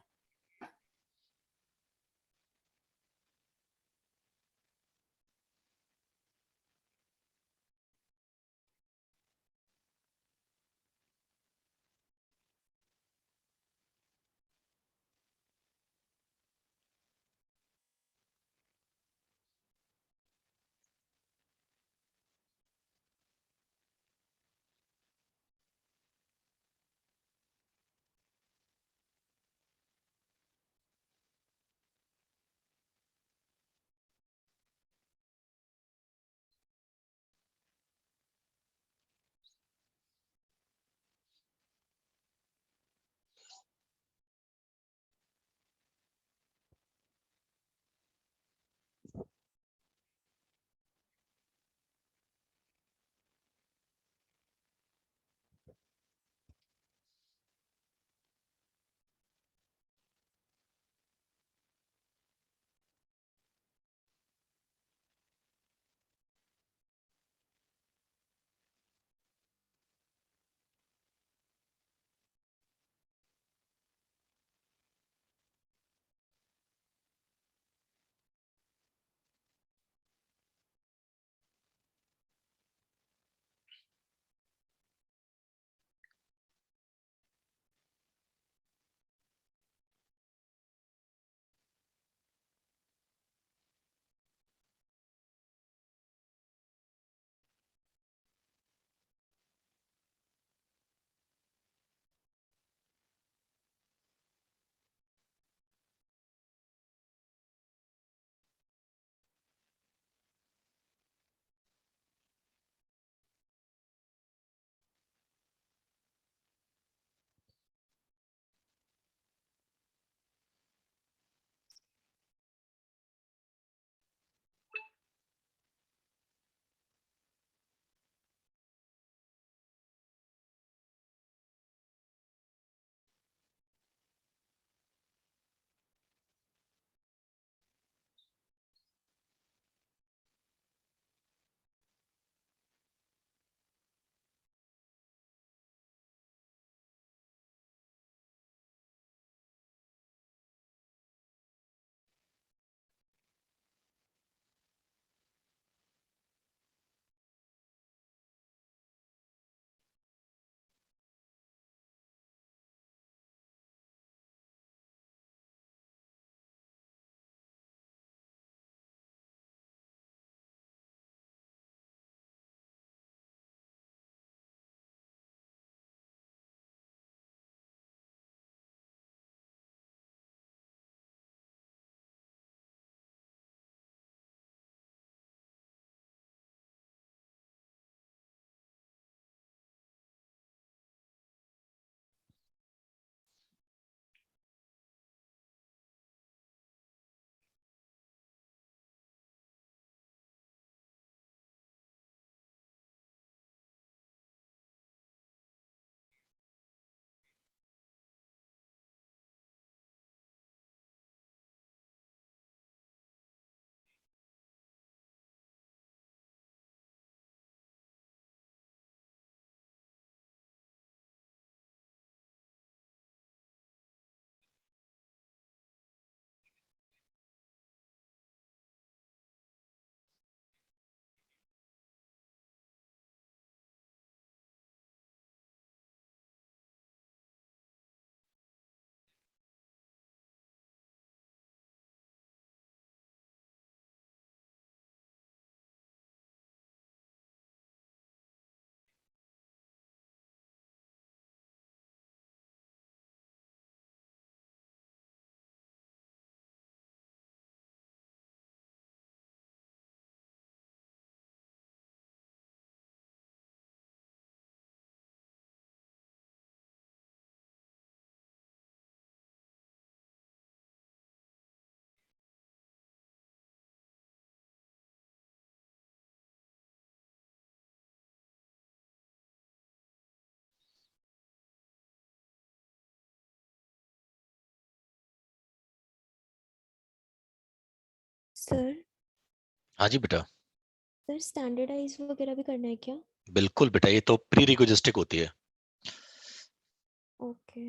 सर हाँ जी बेटा, सर स्टैंडर्डाइज वगैरह भी करना है क्या? बिल्कुल बेटा, ये तो प्री रिक्विजिस्टिक होती है। Okay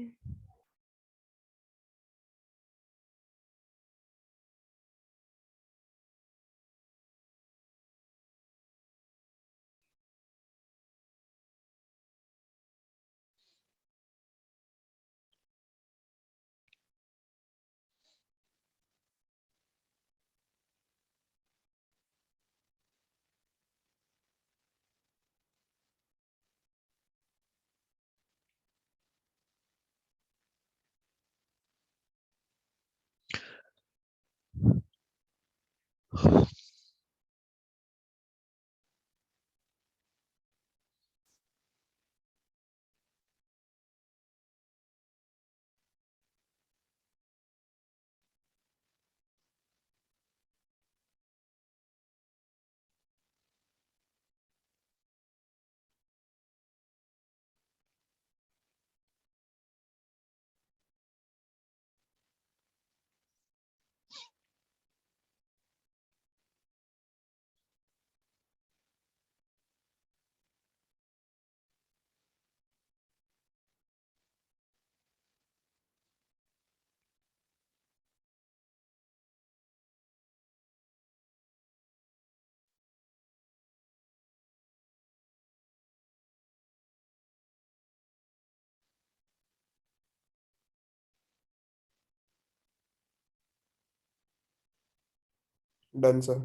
done sir.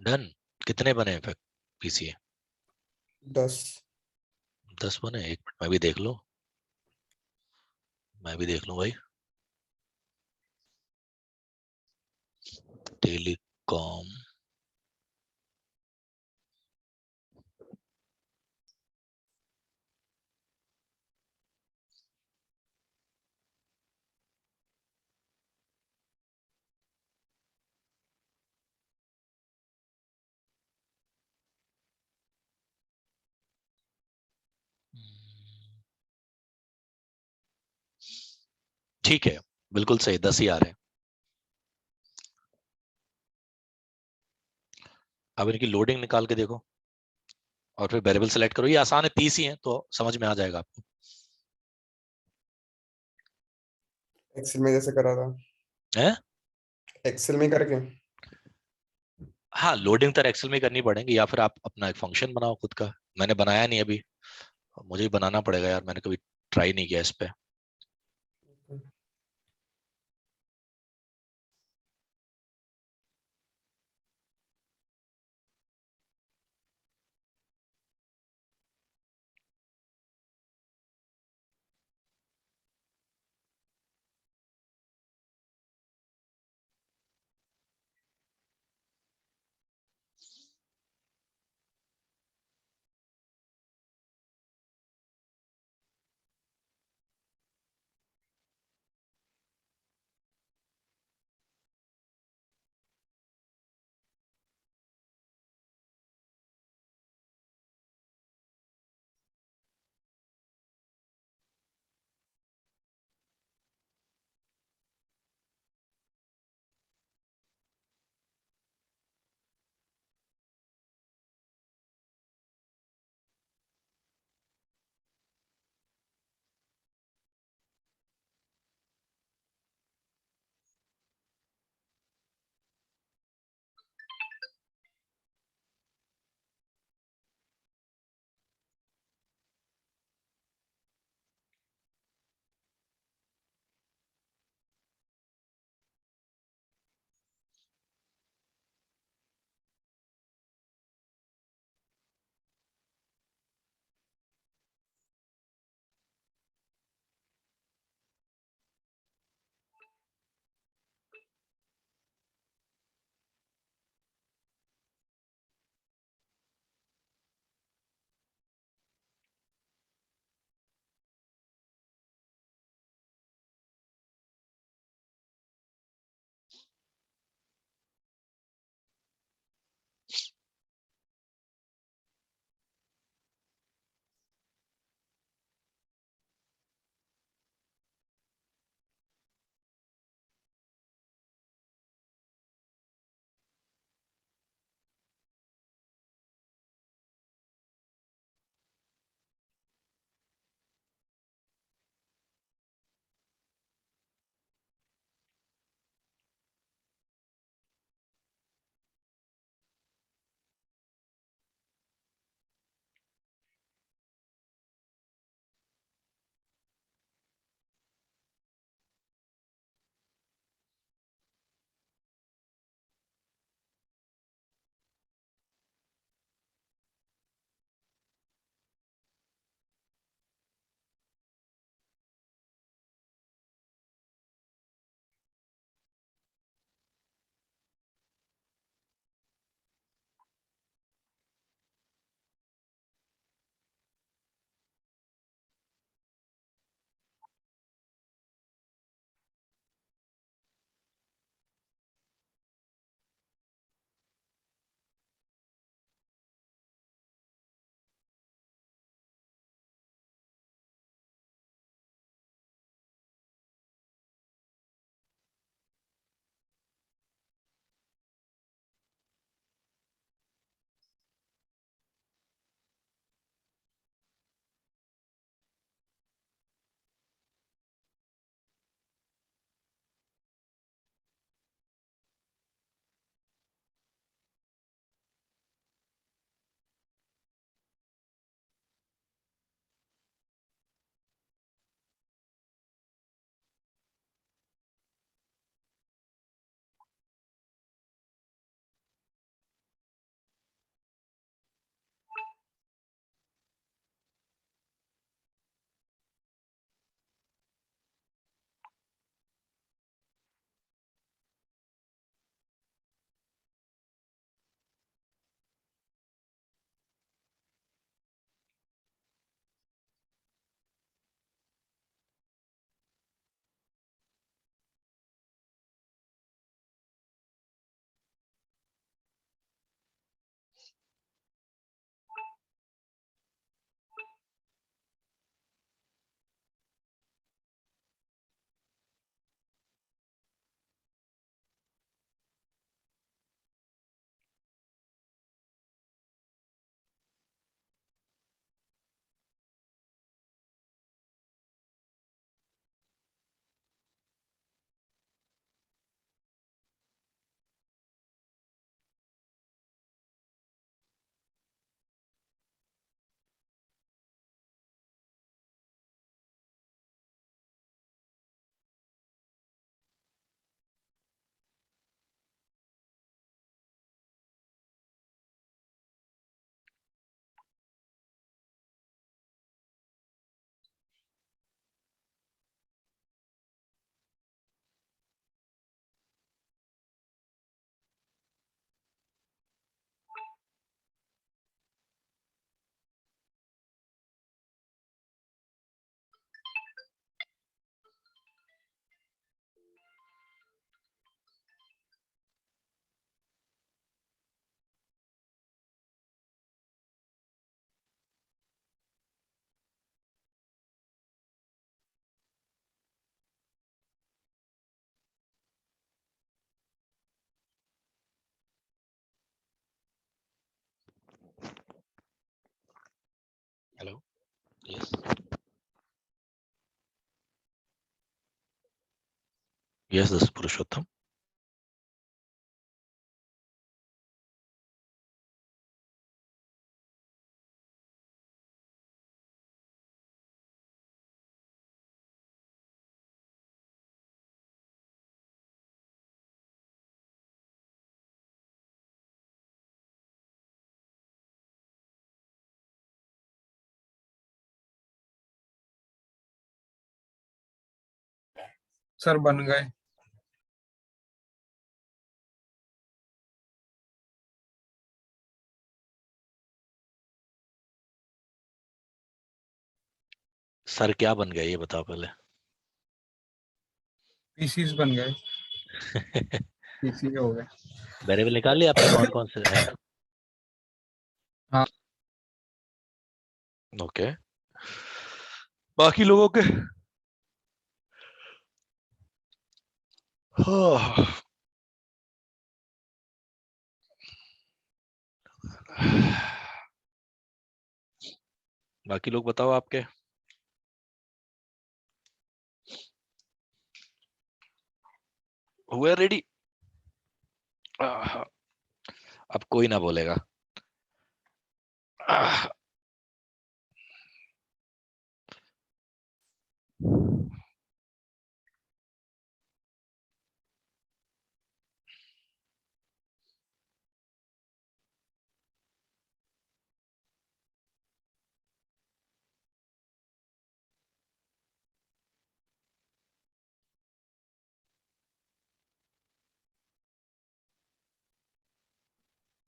डन। कितने बने फिर पीसीए? 10। 10 बने। एक मिनट, मैं भी देख लूं, मैं भी देख लूं भाई। टेलीकॉम, ठीक है, बिल्कुल सही, 10 ही आ रहे हैं। अब इनकी लोडिंग निकाल के देखो और फिर वेरिएबल सेलेक्ट करो। ये आसान है, 30 ही है तो समझ में आ जाएगा आपको। एक्सेल में जैसे करा था, है? एक्सेल में करके। हाँ, लोडिंग तो एक्सेल में करनी पड़ेगी, या फिर आप अपना एक फंक्शन बनाओ खुद का। मैंने बनाया नहीं अभी, मुझे ही बनाना पड़ेगा यार, मैंने कभी ट्राई नहीं किया इस पे। Yes. Yes, this is Purushottam. Sir बन गए। सर क्या बन गया ये बताओ पहले। पीसीस बन गए, पीसी हो गए। वेरिएबल निकाल लिया आपने कौन कौन से हैं? हाँ। ओके, बाकी लोगों के हाँ। बाकी लोग बताओ आपके। हुए रेडी? अब कोई ना बोलेगा।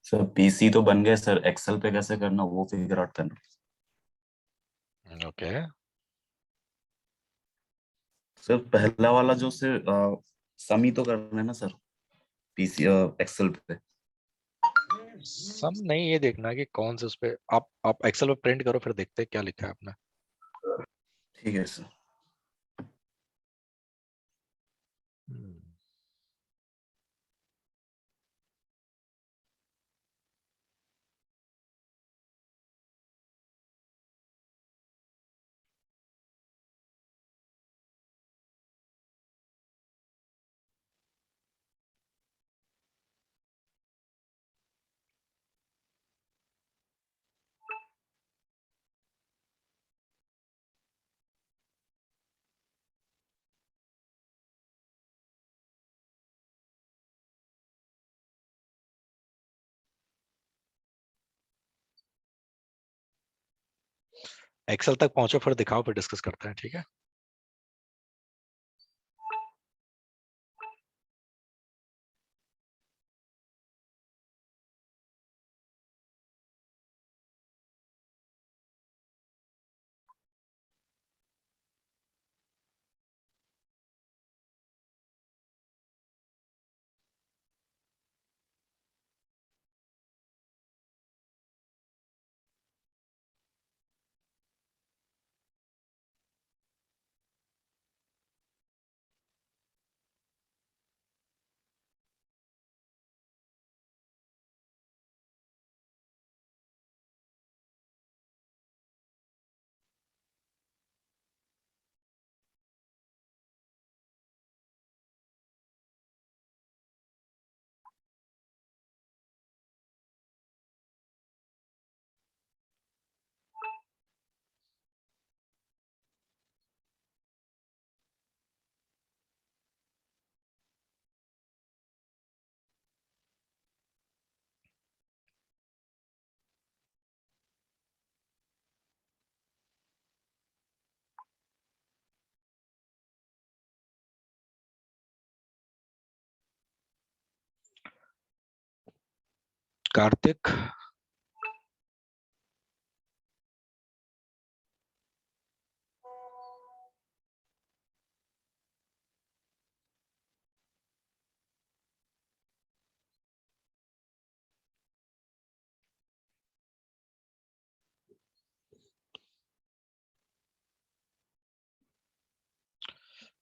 सर पीसी तो बन गए सर, एक्सेल पे कैसे करना वो फिगर आउट करना। ओके, सर पहला वाला जो से सम ही तो करना है ना सर, पीसी एक्सेल पे। सम नहीं, ये देखना कि कौन से उस पे आप एक्सेल पे प्रिंट करो, फिर देखते हैं क्या लिखा है आपने। ठीक है सर। एक्सेल तक पहुंचो फिर दिखाओ, फिर डिस्कस करते हैं, ठीक है। कार्तिक,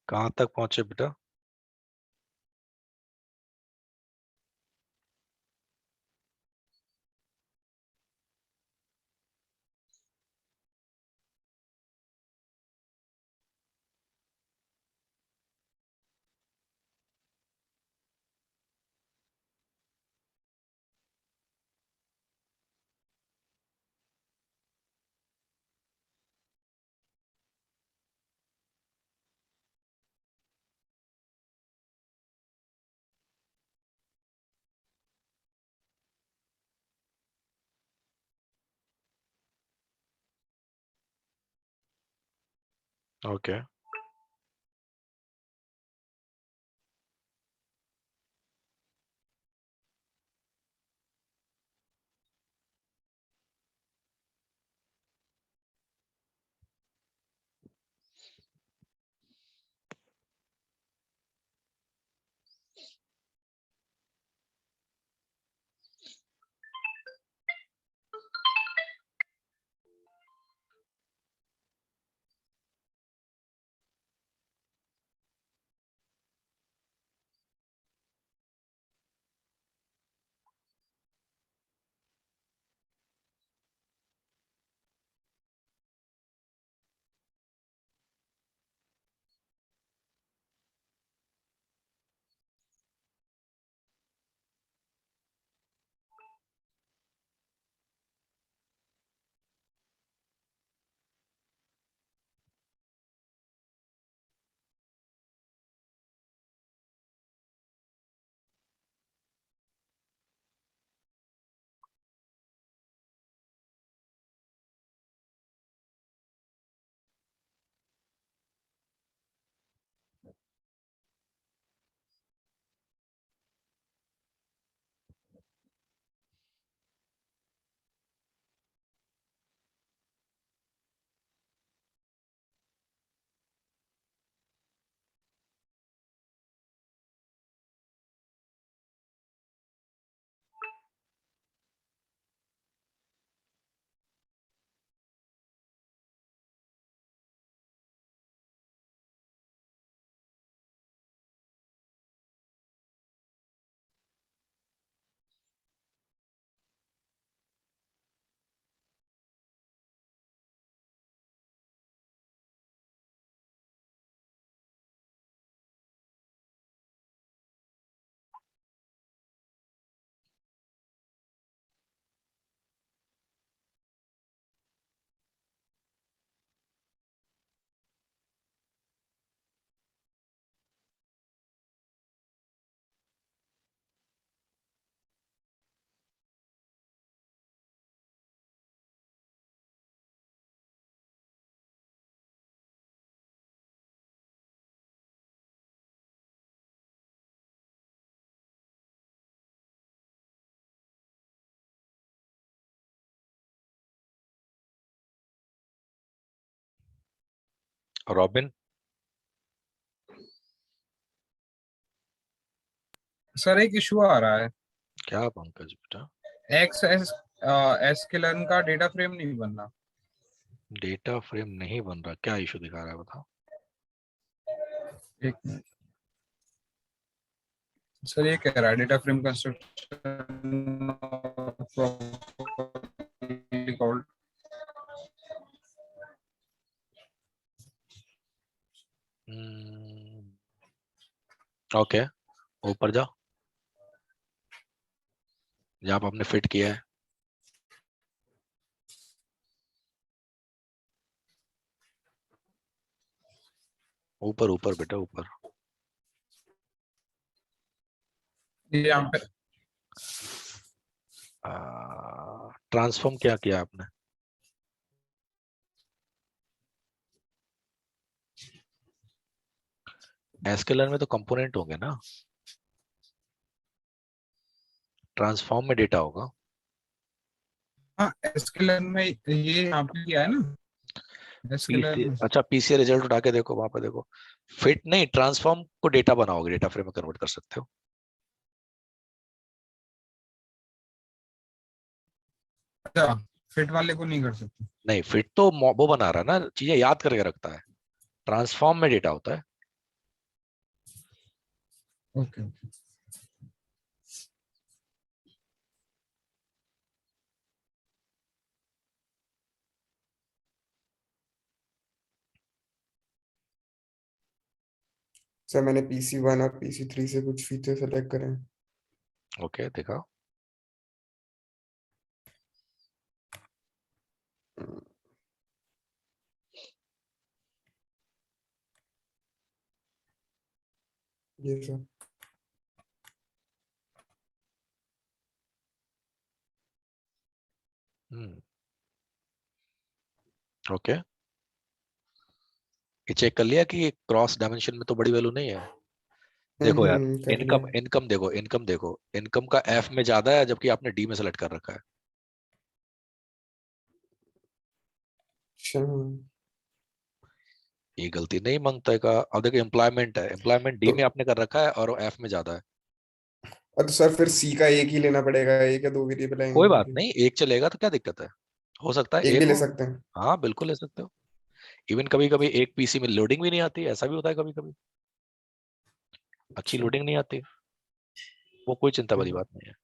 कहाँ तक पहुंचे बेटा? ओके रॉबिन सर एक इशू आ रहा है, क्या पंकज बेटा? एसक्यूएल का डेटा फ्रेम नहीं बन रहा। डेटा फ्रेम नहीं बन रहा, क्या इशू दिखा रहा है बताओ? एक मिनट सर, ये कह रहा है डेटा फ्रेम कंस्ट्रक्शन ओके ऊपर जाओ, जहाँ पे आपने फिट किया है। ऊपर ऊपर बेटा ऊपर। यहाँ पे ट्रांसफॉर्म क्या किया आपने? एसक्यूएल में तो कंपोनेंट होंगे ना, ट्रांसफॉर्म में डेटा होगा। हाँ, एसक्यूएल में ये यहाँ पे किया है ना, एसक्यूएल पीसी में। अच्छा पीसीए रिजल्ट उठा के देखो, वहां पे देखो। फिट नहीं, ट्रांसफॉर्म को डेटा बनाओगे, डेटा फ्रेम में कन्वर्ट कर सकते हो। अच्छा, फिट वाले को नहीं कर सकते। नहीं, फिट तो वो बना रहा है ना, चीजें याद करके रखता है। ट्रांसफॉर्म में डेटा होता है। ओके। सर मैंने PC1 और PC3 से कुछ फीचर सेलेक्ट करे हैं। ओके देखा। ये सर। ओके ये चेक कर लिया कि क्रॉस डायमेंशन में तो बड़ी वैल्यू नहीं है। देखो यार, कर इनकम लिया। इनकम देखो, इनकम का एफ में ज्यादा है जबकि आपने डी में सेलेक्ट कर रखा है। अच्छा ये गलती नहीं मांगता का। अब देखो एम्प्लॉयमेंट है, एम्प्लॉयमेंट डी तो में आपने कर रखा है और एफ में ज्यादा है। अब सर फिर सी का एक ही लेना पड़ेगा, एक या दो वेरिएबल आएंगे कोई बात क्योंकि नहीं, एक चलेगा तो क्या दिक्कत है, हो सकता है एक भी एक ले हो। सकते हैं। हाँ बिल्कुल ले सकते हो। इवन कभी कभी एक पीसी में लोडिंग भी नहीं आती, ऐसा भी होता है कभी कभी, अच्छी अच्छा लोडिंग नहीं आती, वो कोई चिंता वाली हम्म। बात नहीं है।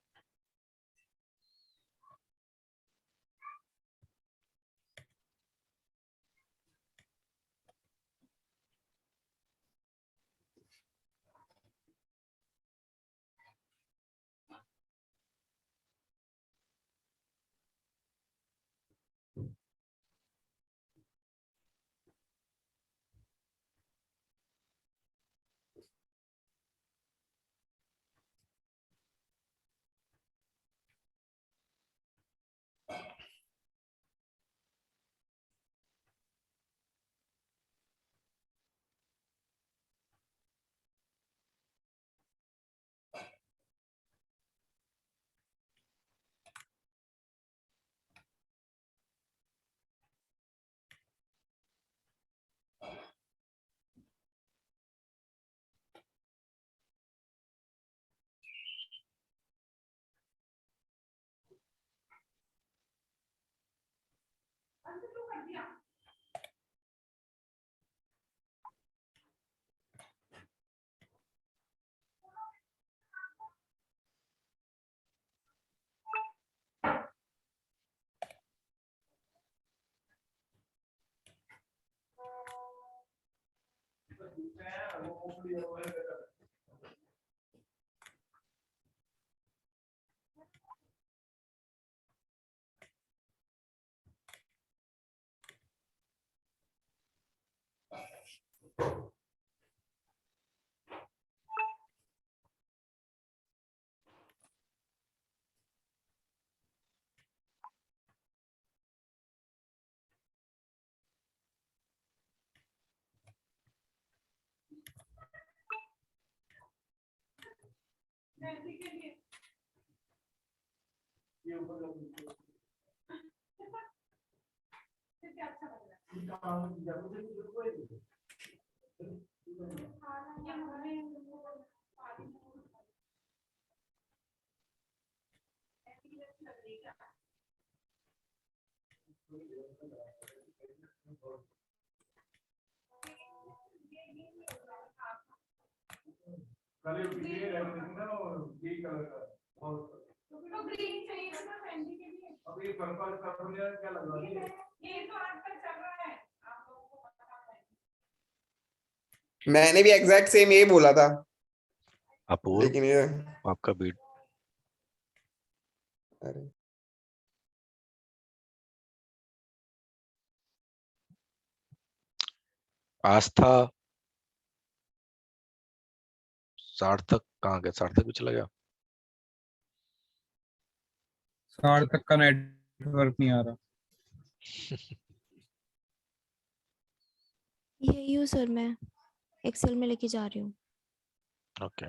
मैंने भी एग्जैक्ट सेम यही बोला था, अपूर्व, लेकिन ये आपका बीट। अरे आस्था, सार्थक कहाँ गया, सार्थक भी चला गया। सार्थक का नेटवर्क नहीं आ रहा। यही हूँ सर, मैं एक्सेल में लेके जा रही हूँ। Okay.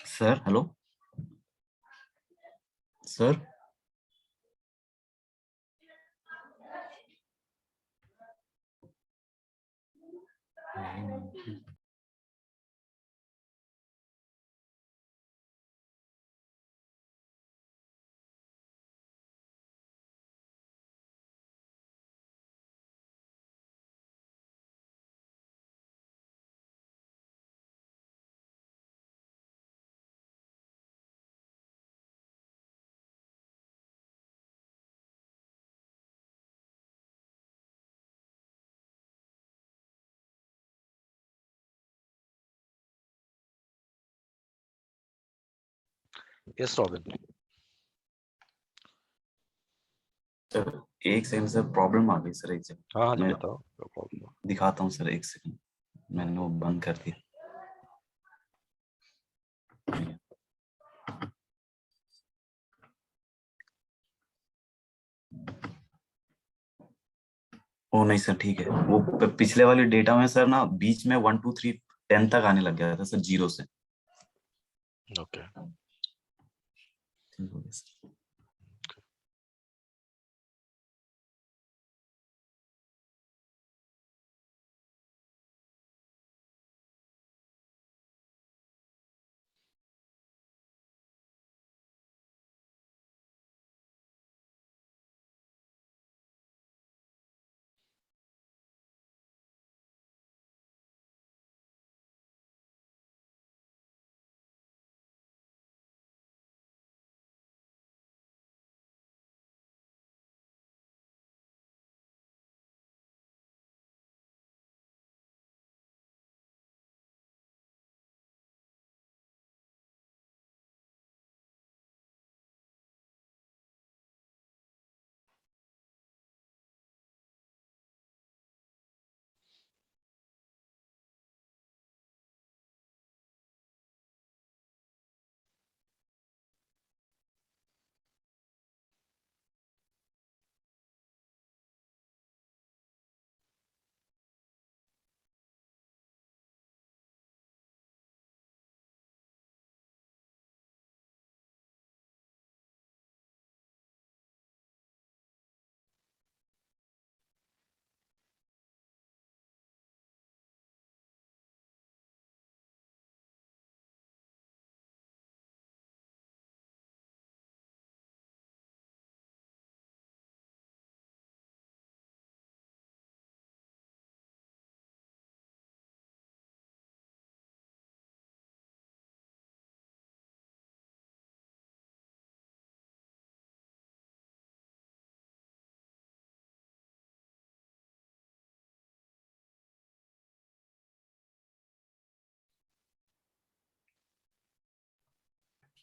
Sir hello sir. Yes robin. Sir एक सेकंड सर, प्रॉब्लम आ गई सर, एक सेकंड हाँ जी मैं बताओ, क्या प्रॉब्लम? दिखाता हूँ सर, एक सेकंड मैंने वो बंद कर दिया। ओ नहीं सर ठीक है, वो पिछले वाली डेटा में सर ना बीच में 1 2 3 10 तक आने लग गया था सर, 0 से। ओके ठीक हो गया सर।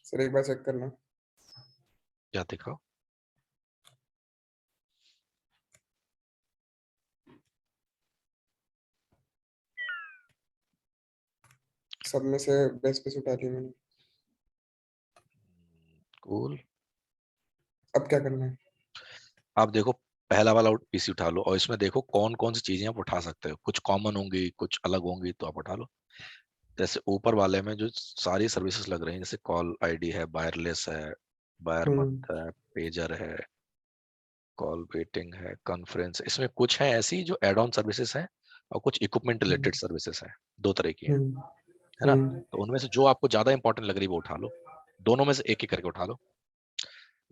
सर एक बार चेक करना। क्या दिखाओ? सब में से बेस्ट पे उठा लिया मैंने। कूल। अब क्या करना है? आप देखो, पहला वाला पीसी उठा लो और इसमें देखो कौन कौन सी चीजें आप उठा सकते हो। कुछ कॉमन होंगी, कुछ अलग होंगी, तो आप उठा लो। जैसे ऊपर वाले में जो सारी सर्विसेज लग रही हैं, जैसे कॉल आईडी है, वायरलेस है, वायर मंथ है, पेजर है, कॉल वेटिंग है, कॉन्फ्रेंस, इसमें कुछ है ऐसी जो एड ऑन सर्विसेज हैं और कुछ इक्विपमेंट रिलेटेड सर्विसेज हैं। दो तरह की हैं, है ना? तो उनमें से जो आपको ज्यादा इंपॉर्टेंट लग रही है वो उठा लो। दोनों में से एक एक करके उठा लो।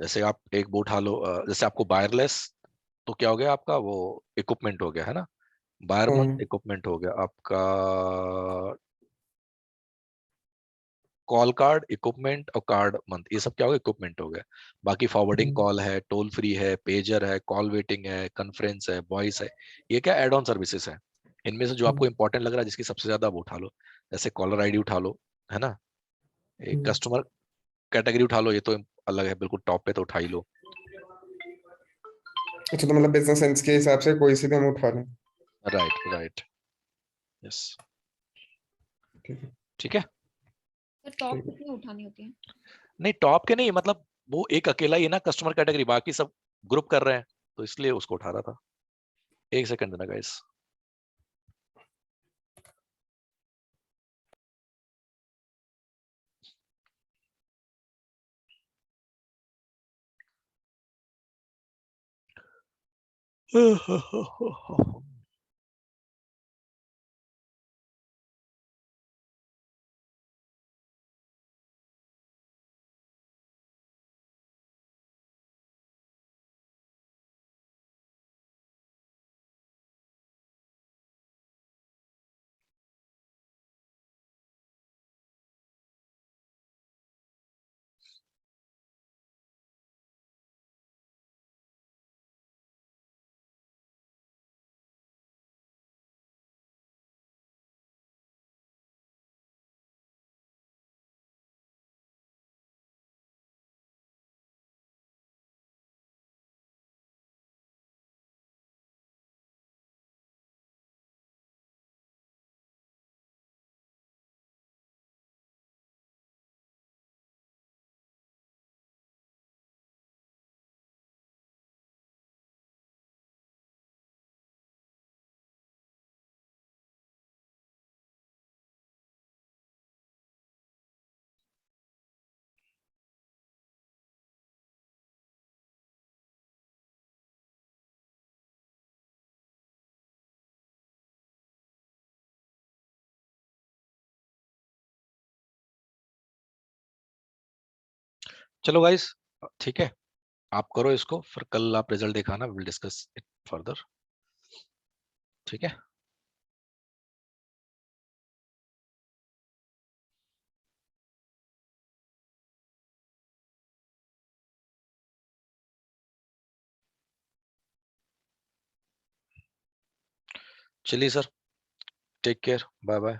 जैसे आप एक वो उठा लो, जैसे आपको वायरलेस, तो क्या हो गया आपका, वो इक्विपमेंट हो गया, है ना? वायर मंथ इक्विपमेंट हो गया आपका, कॉल कार्ड इक्विपमेंट और कार्ड मंथ, ये सब क्या हो गया, इक्विपमेंट हो गया। बाकी फॉरवर्डिंग कॉल है, टोल फ्री है, पेजर है, कॉल वेटिंग है, कॉन्फ्रेंस है, वॉइस है, ये क्या एड ऑन सर्विसेज है। इनमें से जो आपको इंपॉर्टेंट लग रहा है, जिसकी सबसे ज्यादा, वो उठा लो। जैसे कॉलर आईडी उठा लो, है ना? एक कस्टमर कैटेगरी उठा लो, ये तो अलग है, बिल्कुल टॉप पे तो उठा ही लो। अच्छा, तो मतलब बिजनेस सेंस के हिसाब से कोई सी भी हम उठा लें? राइट राइट, यस, ठीक है। ठीक है। सर टॉप कितनी उठानी होती है? नहीं टॉप के नहीं, मतलब वो एक अकेला ही है ना कस्टमर कैटेगरी, बाकी सब ग्रुप कर रहे हैं, तो इसलिए उसको उठा रहा था। एक सेकंड देना गाइस। चलो गाइस, ठीक है, आप करो इसको, फिर कल आप रिजल्ट दिखाना, विल डिस्कस इट फर्दर। ठीक है, चलिए sir, take care, bye bye.